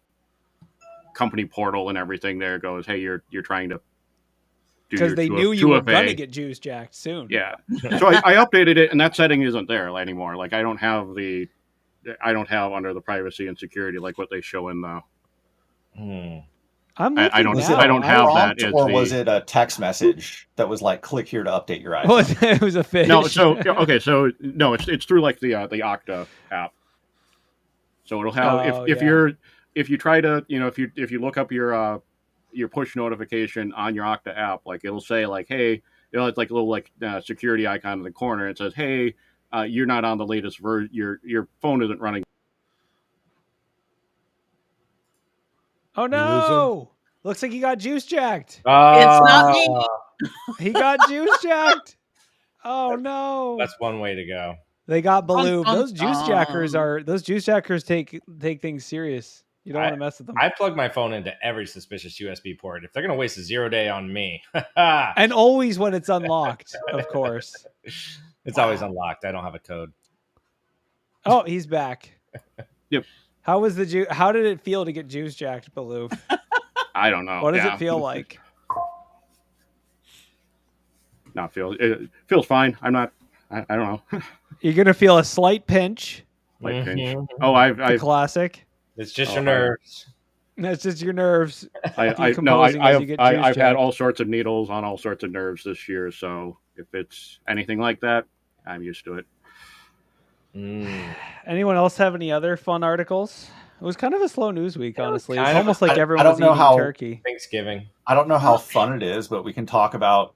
company portal and everything there goes, "Hey, you're trying to." Because they knew you were going to get juice jacked soon. Yeah. So I updated it, and that setting isn't there anymore. Like I don't have under the privacy and security like what they show in the. I don't have that. Or was it a text message that was like, "Click here to update your iPhone"? It was a fish. No. So okay. So no, it's through like the Okta app. So it'll have if you try to if you look up your push notification on your Okta app, like it'll say like, hey, it's like a little like security icon in the corner. It says, hey, you're not on the latest version. Your phone isn't running. Oh no! Looks like he got juice jacked. It's not me. He got juice jacked. Oh no! That's one way to go. They got ballooned. Those juice jackers take things serious. You don't want to mess with them. I plug my phone into every suspicious USB port. If they're going to waste a 0 day on me. And always when it's unlocked, of course. It's always unlocked. I don't have a code. Oh, he's back. Yep. How did it feel to get juice jacked, Baloo? I don't know. What does it feel like? It feels fine. I don't know. You're going to feel a slight pinch. Pinch. Oh, I've classic. It's just your nerves. That's just your nerves. I've had all sorts of needles on all sorts of nerves this year. So if it's anything like that, I'm used to it. Anyone else have any other fun articles? It was kind of a slow news week, honestly. It's almost like everyone was eating turkey. Thanksgiving. I don't know how fun it is, but we can talk about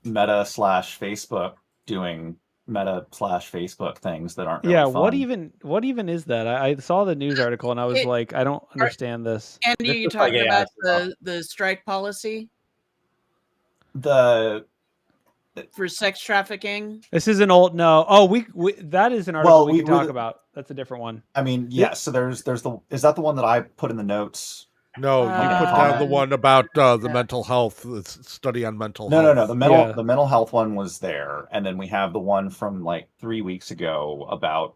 Meta/Facebook doing Meta/Facebook things that aren't really fun. What even is that? I saw the news article and I was like, I don't understand this. Andy, you talking about the strike policy for sex trafficking? This is an old we that is an article we can talk about. That's a different one. I mean, yes. So there's is that the one that I put in the notes? No, you put down the one about the mental health study on mental health. No. The mental health one was there, and then we have the one from like 3 weeks ago about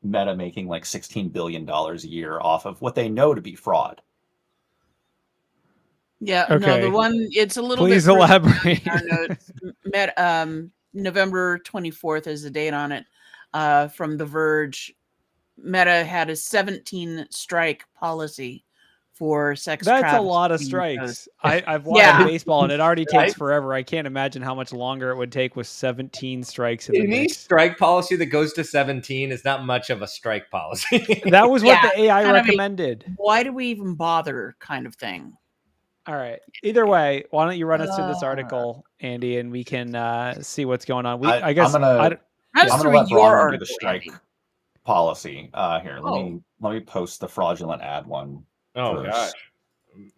Meta making like $16 billion a year off of what they know to be fraud. Yeah, Okay. no, the one, it's a little Please bit further down elaborate. in our notes. November 24th is the date on it. From The Verge, Meta had a 17 strike policy for sex That's a trafficking. lot of strikes. I've watched baseball and it already takes forever. I can't imagine how much longer it would take with 17 strikes in the mix. Any strike policy that goes to 17 is not much of a strike policy. That was what the AI recommended. Why do we even bother kind of thing? All right. Either way, why don't you run us through this article, Andy, and we can see what's going on. I guess I'm gonna let Braun do the strike policy here. Let me post the fraudulent ad one. Oh gosh,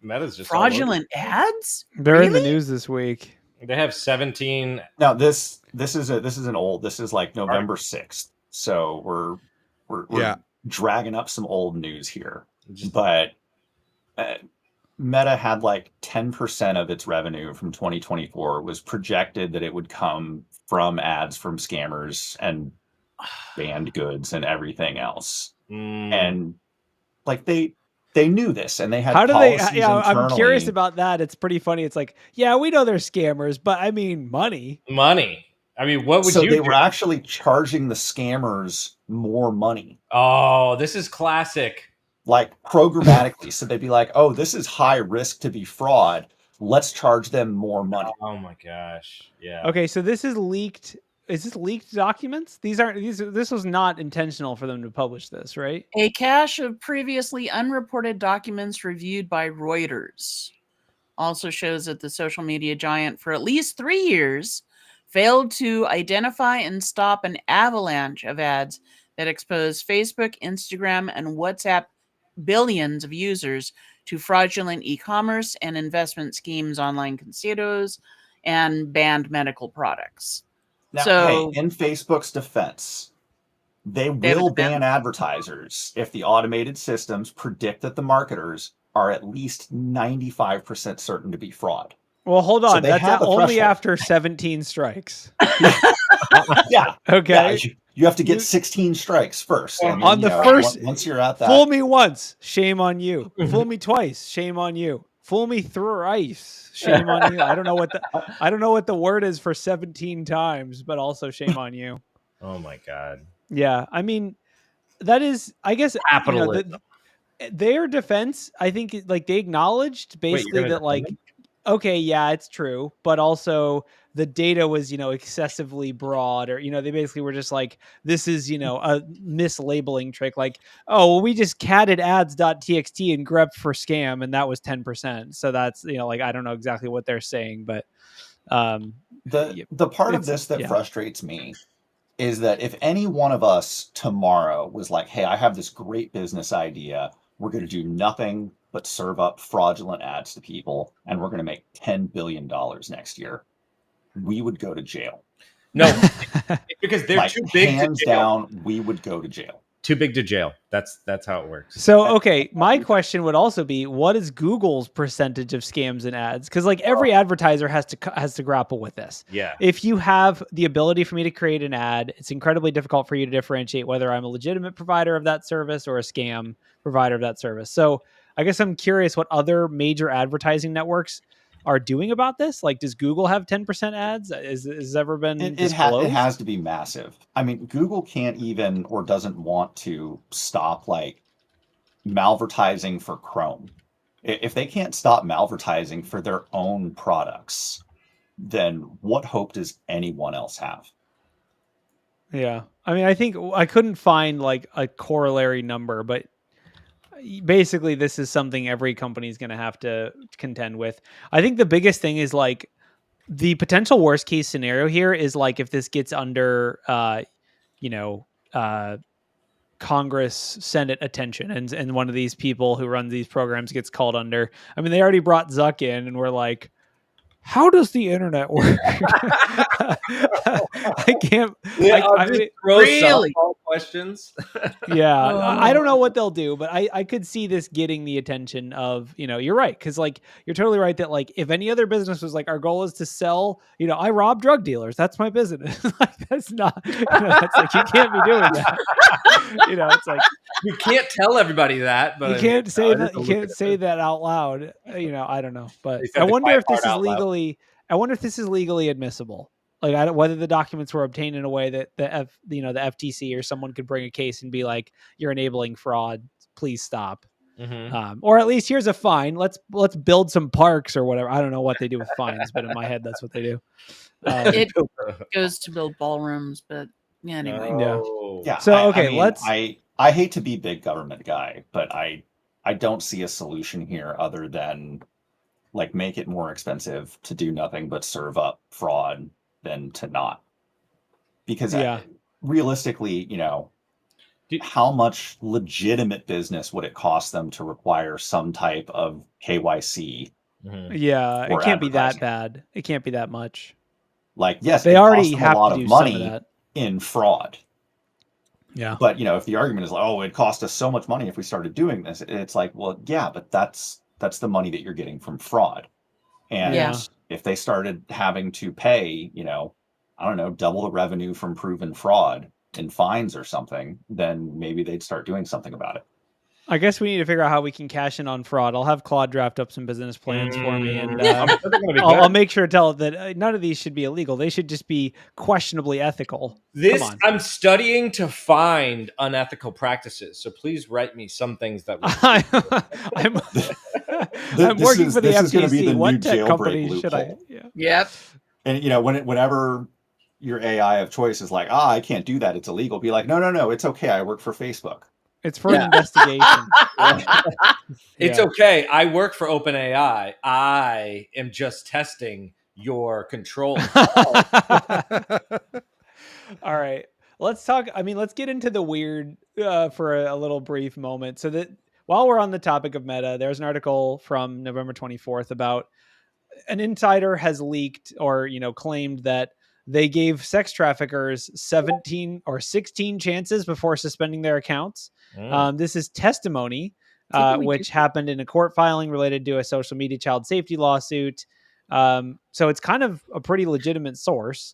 Meta's just fraudulent ads. They're in the news this week. They have 17. Now this is an old. This is like November 6th. So we're dragging up some old news here, but. Meta had like 10% of its revenue from 2024 was projected that it would come from ads from scammers and banned goods and everything else. And like they knew this and they had policies internally. I'm curious about that. It's pretty funny. It's like, yeah, we know they're scammers, but I mean money. I mean, what would so you they do? were actually charging the scammers more money. Oh, this is classic. Like programmatically. So they'd be like, oh, this is high risk to be fraud. Let's charge them more money. Oh my gosh. Yeah. Okay, so this is leaked. Is this leaked documents? This was not intentional for them to publish this, right? A cache of previously unreported documents reviewed by Reuters also shows that the social media giant for at least 3 years failed to identify and stop an avalanche of ads that exposed Facebook, Instagram, and WhatsApp billions of users to fraudulent e-commerce and investment schemes, online casinos, and banned medical products. Now, so, in Facebook's defense, they will ban advertisers if the automated systems predict that the marketers are at least 95% certain to be fraud. Well, hold on. So that's only after 17 strikes. Yeah. Okay. Yeah, you have to get 16 strikes first. And then, on the first, once you're at that, fool me once, shame on you. Fool me twice, shame on you. Fool me thrice, shame on you. I don't know what the word is for 17 times, but also shame on you. Oh my god. Yeah, I mean, that is, I guess, capitalism. Their defense, I think, like they acknowledged basically that, like, okay, yeah, it's true, but also the data was, excessively broad, or, they basically were just like, this is, a mislabeling trick. Like, oh, well, we just catted ads.txt and grep for scam, and that was 10%. So that's, like, I don't know exactly what they're saying, but the part of this that frustrates me is that if any one of us tomorrow was like, hey, I have this great business idea, we're going to do nothing but serve up fraudulent ads to people, and we're going to make $10 billion next year, we would go to jail. No, because they're too big hands to jail. Down, we would go to jail. Too big to jail. That's how it works. So, okay, my question would also be, what is Google's percentage of scams and ads? Because like every advertiser has to grapple with this. Yeah. If you have the ability for me to create an ad, it's incredibly difficult for you to differentiate whether I'm a legitimate provider of that service or a scam provider of that service. So I guess I'm curious what other major advertising networks are doing about this. Like, does Google have 10% ads? Is ever been disclosed? It has to be massive. I mean, Google can't even, or doesn't want to, stop like malvertising for Chrome. If they can't stop malvertising for their own products, then what hope does anyone else have? Yeah. I mean, I think I couldn't find like a corollary number, but basically this is something every company is going to have to contend with. I think the biggest thing is like the potential worst case scenario here is like if this gets under Congress, Senate attention, and one of these people who run these programs gets called under. I mean, they already brought Zuck in and we're like, how does the internet work? I can't. Yeah, I mean, really? questions. Yeah, I don't know what they'll do, but I could see this getting the attention of, you're right. Cause like, you're totally right that like, if any other business was like, our goal is to sell, I rob drug dealers. That's my business. Like, that's not, that's like, you can't be doing that. It's like, you can't tell everybody that, but you can't say that. You can't say that out loud. I don't know, but I wonder if this is legally, admissible. Like, whether the documents were obtained in a way that the FTC or someone could bring a case and be like, "You're enabling fraud. Please stop." Mm-hmm. Or at least here's a fine. Let's build some parks or whatever. I don't know what they do with fines, but in my head, that's what they do. It goes to build ballrooms, but yeah, anyway. Yeah. So I hate to be big government guy, but I don't see a solution here other than like make it more expensive to do nothing but serve up fraud than to not. Because realistically, how much legitimate business would it cost them to require some type of KYC? Yeah, it can't be that bad. It can't be that much. Like, yes, they already have a lot of money in fraud. Yeah. But, if the argument is like, oh, it cost us so much money if we started doing this, it's like, well, yeah, but that's the money that you're getting from fraud. And if they started having to pay, I don't know, double the revenue from proven fraud in fines or something, then maybe they'd start doing something about it. I guess we need to figure out how we can cash in on fraud. I'll have Claude draft up some business plans for me, and I'll make sure to tell it that none of these should be illegal. They should just be questionabally ethical. I'm studying to find unethical practices, so please write me some things that I'm working for the FTC. What tech company should I? Yeah. Yep. And whenever your AI of choice is like, I can't do that, it's illegal. Be like, no, it's okay. I work for Facebook. It's for an investigation. It's okay. I work for OpenAI. I am just testing your control. All right. Let's talk. Let's get into the weird for a little brief moment. So that while we're on the topic of Meta, there's an article from November 24th about an insider has leaked or, claimed that they gave sex traffickers 17 or 16 chances before suspending their accounts. This is testimony, which happened in a court filing related to a social media child safety lawsuit. So it's kind of a pretty legitimate source.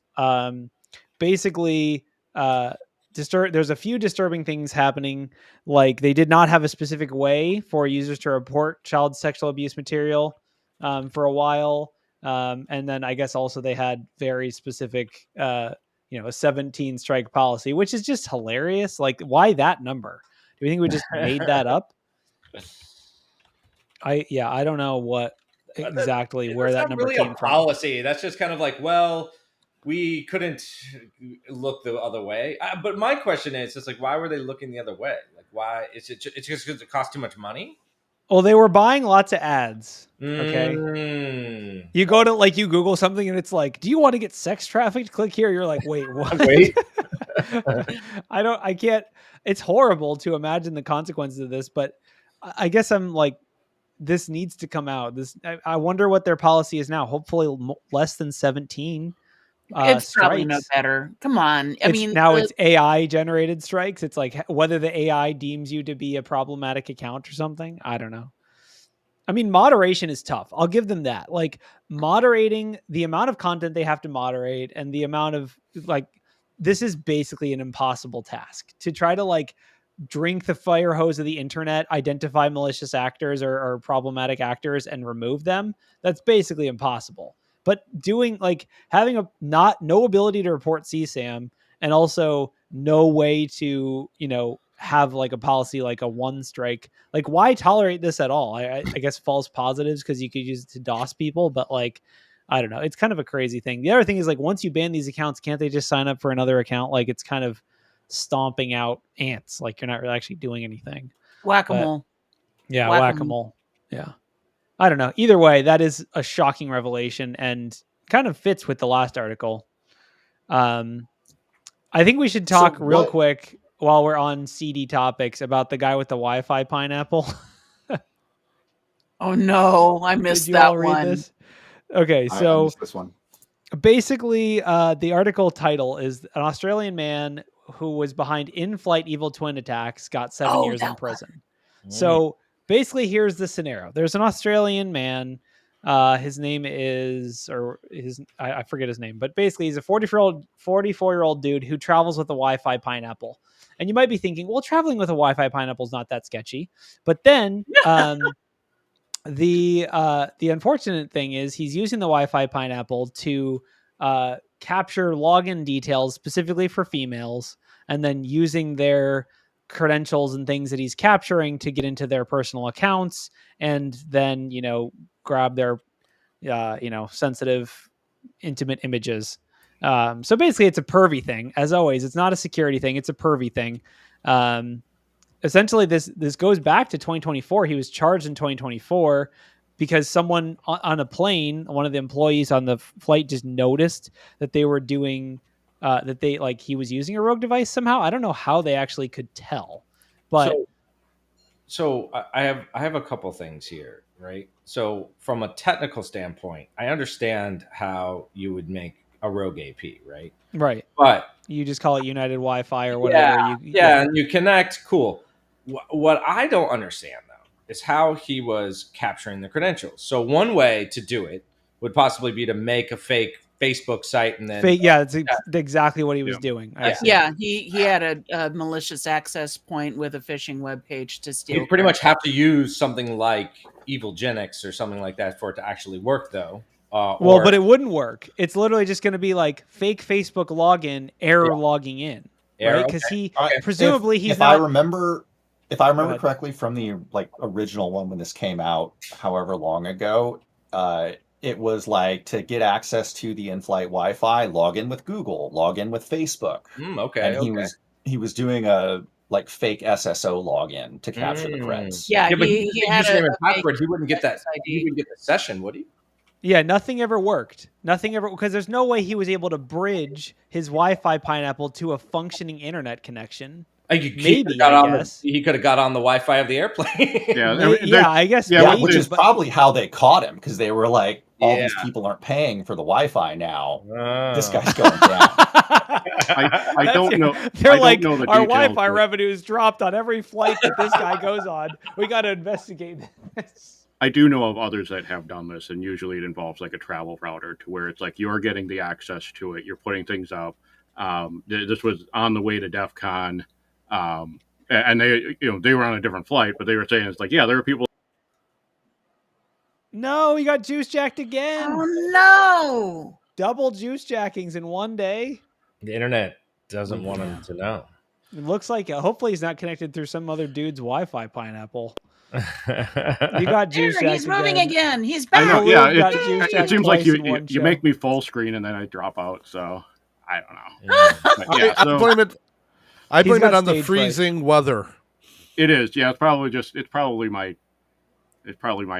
Basically, there's a few disturbing things happening. Like, they did not have a specific way for users to report child sexual abuse material for a while. And then I guess also they had very specific, a 17 strike policy, which is just hilarious. Like, why that number? Do you think we just made that up? I don't know what exactly where that number came from. Policy. That's just kind of like, well, we couldn't look the other way. But my question is, it's like, why were they looking the other way? Like, why? It's just because it costs too much money? Well, they were buying lots of ads. Okay. You go to you Google something and it's like, do you want to get sex trafficked? Click here. You're like, wait, what? Wait. I can't. It's horrible to imagine the consequences of this, but I guess I'm like, this needs to come out. I wonder what their policy is now. Hopefully less than 17. It's strikes. Probably no better. Come on. It's AI generated strikes. It's like whether the AI deems you to be a problematic account or something. I don't know. Moderation is tough. I'll give them that. Like, moderating the amount of content they have to moderate and the amount of this is basically an impossible task to try to drink the fire hose of the internet, identify malicious actors or problematic actors and remove them. That's basically impossible. But doing having no ability to report CSAM and also no way to, have a policy a one strike, why tolerate this at all? I guess false positives because you could use it to DOS people, but I don't know. It's kind of a crazy thing. The other thing is once you ban these accounts, can't they just sign up for another account? It's kind of stomping out ants. You're not really actually doing anything. Whack-a-mole. Yeah. Whack-a-mole. Yeah. I don't know. Either way, that is a shocking revelation and kind of fits with the last article. I think we should talk real quick while we're on seedy topics about the guy with the Wi-Fi pineapple. Oh no, I missed that one. This? Okay, so I missed this one. Basically, the article title is an Australian man who was behind in-flight Evil Twin attacks, got 7 years in prison. So basically, here's the scenario. There's an Australian man. His name is, I forget his name, but basically he's a 44-year-old dude who travels with a Wi-Fi pineapple. And you might be thinking, well, traveling with a Wi-Fi pineapple is not that sketchy. But then the unfortunate thing is he's using the Wi-Fi pineapple to capture login details specifically for females, and then using their credentials and things that he's capturing to get into their personal accounts, and then grab their sensitive, intimate images. So basically, it's a pervy thing. As always, it's not a security thing; it's a pervy thing. Essentially, this goes back to 2024. He was charged in 2024 because someone on a plane, one of the employees on the flight, just noticed that they were doing he was using a rogue device somehow. I don't know how they actually could tell, but so I have a couple things here, right? So from a technical standpoint, I understand how you would make a rogue AP, right? Right. But you just call it United Wi-Fi or whatever. And you connect. Cool. What I don't understand though is how he was capturing the credentials. So one way to do it would possibly be to make a fake Facebook site and then that's exactly what he was doing. He had a malicious access point with a phishing webpage to steal. You pretty much have to use something like Evil Genix or something like that for it to actually work, though. But it wouldn't work. It's literally just going to be like fake Facebook login, error logging in, right? Because presumably he's not. If I remember correctly from the original one when this came out, however long ago, it was like to get access to the in-flight Wi-Fi, log in with Google, log in with Facebook. And he was doing a fake SSO login to capture the creds. But he had a password. He wouldn't get that. He wouldn't get the session, would he? Yeah, nothing ever worked. Because there's no way he was able to bridge his Wi-Fi pineapple to a functioning internet connection. He could have got on the Wi-Fi of the airplane. I guess. Which is probably how they caught him, because they were like, all these people aren't paying for the Wi-Fi now. This guy's going down. I don't know. They're like, our Wi-Fi revenue is dropped on every flight that this guy goes on. We got to investigate this. I do know of others that have done this, and usually it involves like a travel router to where it's like you're getting the access to it, you're putting things up. This was on the way to DEF CON, and they were on a different flight, but they were saying it's like, there are people. No, he got juice jacked again. Oh no! Double juice jackings in one day. The internet doesn't want him to know. It looks like hopefully he's not connected through some other dude's Wi-Fi pineapple. You got juice jacked. He's moving again. He's back. I know, it seems like you make me full screen and then I drop out. So I don't know. I blame it on the freezing weather. It is. Yeah, it's probably my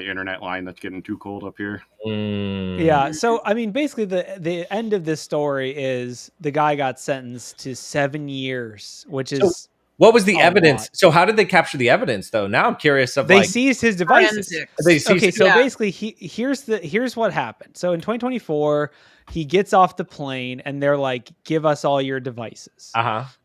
internet line that's getting too cold up here. Yeah. So, I mean, basically the end of this story is the guy got sentenced to 7 years, which is what was the evidence? So how did they capture the evidence though? Now I'm curious they seized his devices. Basically here's what happened. So in 2024, he gets off the plane and they're like, give us all your devices.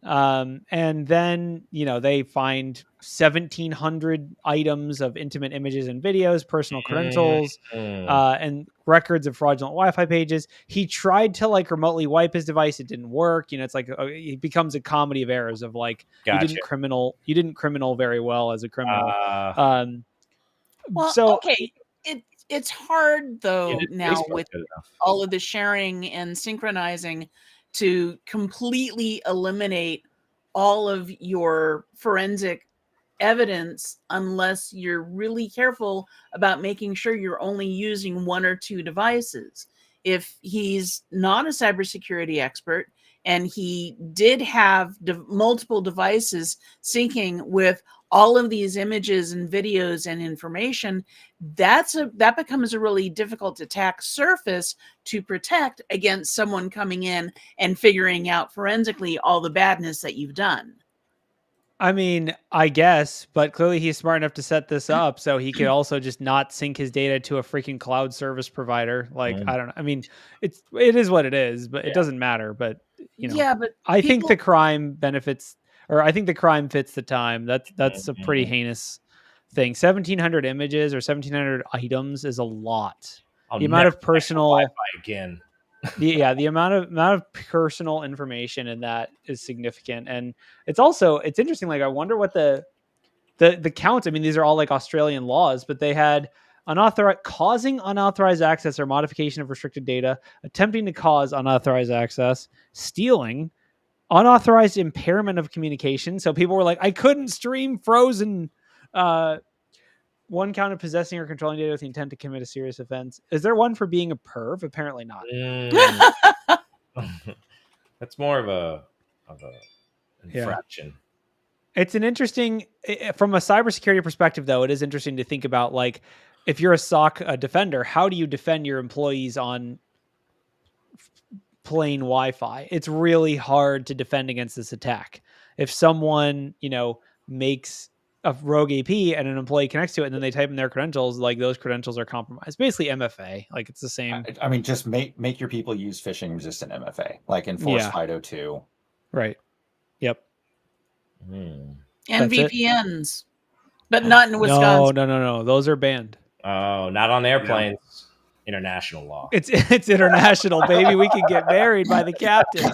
And then, they find 1,700 items of intimate images and videos, personal credentials, and records of fraudulent Wi-Fi pages. He tried to remotely wipe his device. It didn't work. It's like it becomes a comedy of errors of you didn't criminal very well as a criminal. It's hard though now with all of the sharing and synchronizing to completely eliminate all of your forensic evidence unless you're really careful about making sure you're only using one or two devices. If he's not a cybersecurity expert and he did have multiple devices syncing with all of these images and videos and information, that becomes a really difficult attack surface to protect against someone coming in and figuring out forensically all the badness that you've done. I mean, I guess, but clearly he's smart enough to set this up so he could also just not sync his data to a freaking cloud service provider. I don't know. I mean, it is what it is, but it doesn't matter. But Yeah, but I think the crime benefits, or I think the crime fits the time. That's a pretty heinous thing. 1,700 images or 1,700 items is a lot. I'll the amount of never personal Wi-Fi again. the amount of personal information in that is significant, and it's interesting. Like, I wonder what the count. I mean, these are all like Australian laws, but they had causing unauthorized access or modification of restricted data, attempting to cause unauthorized access, stealing, unauthorized impairment of communication. So people were like, I couldn't stream Frozen. One count of possessing or controlling data with the intent to commit a serious offense. Is there one for being a perv? Apparently not. That's more of a infraction. It's an interesting, from a cybersecurity perspective, though, it is interesting to think about, like, if you're a SOC defender, how do you defend your employees on plain Wi-Fi? It's really hard to defend against this attack. If someone, makes a rogue AP and an employee connects to it and then they type in their credentials, like, those credentials are compromised. Basically MFA, like, it's the same. I mean, just make your people use phishing resistant MFA, like enforce FIDO2. Right. Yep. And that's VPNs, but not in Wisconsin. No. Those are banned. Oh, not on airplanes. Yeah. International law. It's international, baby. We can get married by the captain.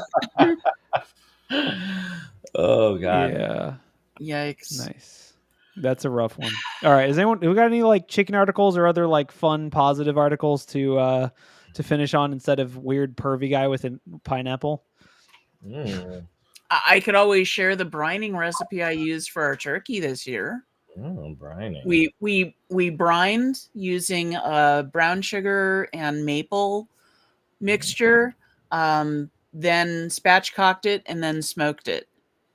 Oh God. Yeah. Yikes. Nice. That's a rough one. All right. Do we got any like chicken articles or other like fun positive articles to finish on instead of weird pervy guy with a pineapple? I could always share the brining recipe I used for our turkey this year. Oh, brining. We brined using brown sugar and maple mixture, then spatchcocked it and then smoked it.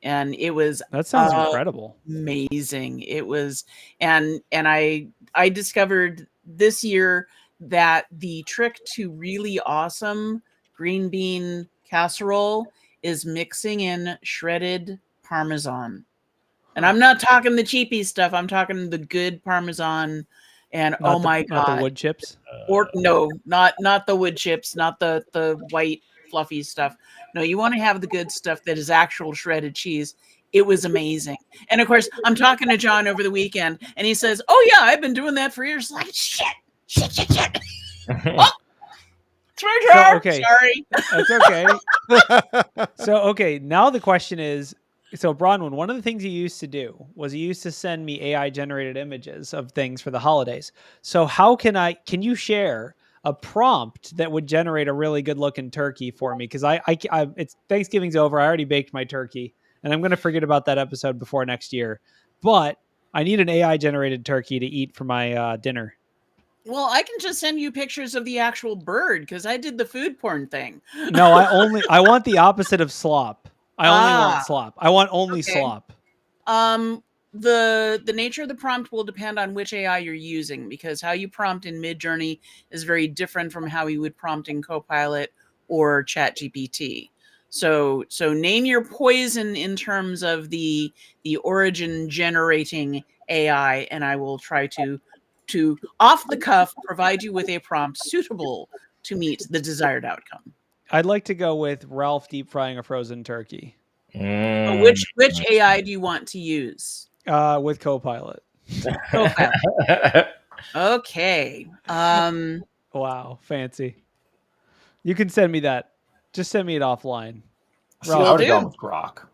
And it was that sounds incredible. Amazing. It was, and I discovered this year that the trick to really awesome green bean casserole is mixing in shredded Parmesan. And I'm not talking the cheapy stuff. I'm talking the good Parmesan. And not my God. Not the wood chips? Or no, not the wood chips, not the white fluffy stuff. No, you want to have the good stuff that is actual shredded cheese. It was amazing. And of course, I'm talking to John over the weekend and he says, oh yeah, I've been doing that for years. Like, shit. Oh, so, okay. Sorry. That's okay. So, okay. Now the question is, so Bronwyn, one of the things you used to do was you used to send me AI generated images of things for the holidays. So how can you share a prompt that would generate a really good looking turkey for me? Cause it's Thanksgiving's over. I already baked my turkey and I'm going to forget about that episode before next year, but I need an AI generated turkey to eat for my dinner. Well, I can just send you pictures of the actual bird because I did the food porn thing. No, I want the opposite of slop. I only want slop. I want only slop. The nature of the prompt will depend on which AI you're using, because how you prompt in Midjourney is very different from how you would prompt in Copilot or ChatGPT. So name your poison in terms of the origin generating AI, and I will try to off the cuff provide you with a prompt suitable to meet the desired outcome. I'd like to go with Ralph deep frying a frozen turkey. Which AI do you want to use? With Copilot. Okay. Wow, fancy. You can send me that. Just send me it offline. I would have gone with Grok.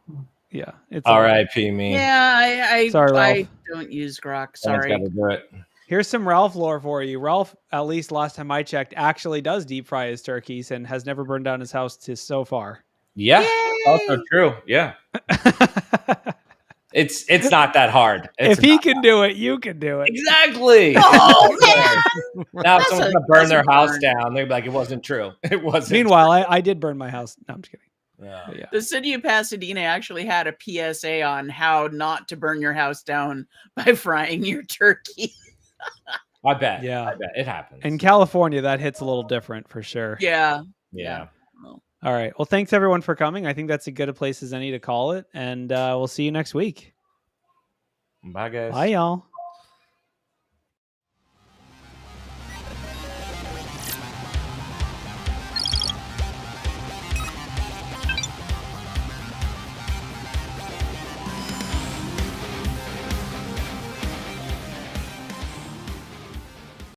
Yeah, it's R.I.P. me. Yeah, sorry, Ralph. I don't use Grok. Sorry. Someone's got to do it. Here's some Ralph lore for you. Ralph, at least last time I checked, actually does deep fry his turkeys and has never burned down his house so far. Yeah, Yay! also true. Yeah. It's not that hard. If he can do it, you can do it. Exactly. Oh man! Now if someone's gonna burn their house down, they'd be like, "It wasn't true. It wasn't." Meanwhile, I did burn my house. No, I'm just kidding. Yeah. The city of Pasadena actually had a PSA on how not to burn your house down by frying your turkey. I bet. Yeah, I bet it happens. In California, that hits a little different for sure. Yeah. All right. Well, thanks everyone for coming. I think that's as good a place as any to call it, and we'll see you next week. Bye, guys. Bye, y'all.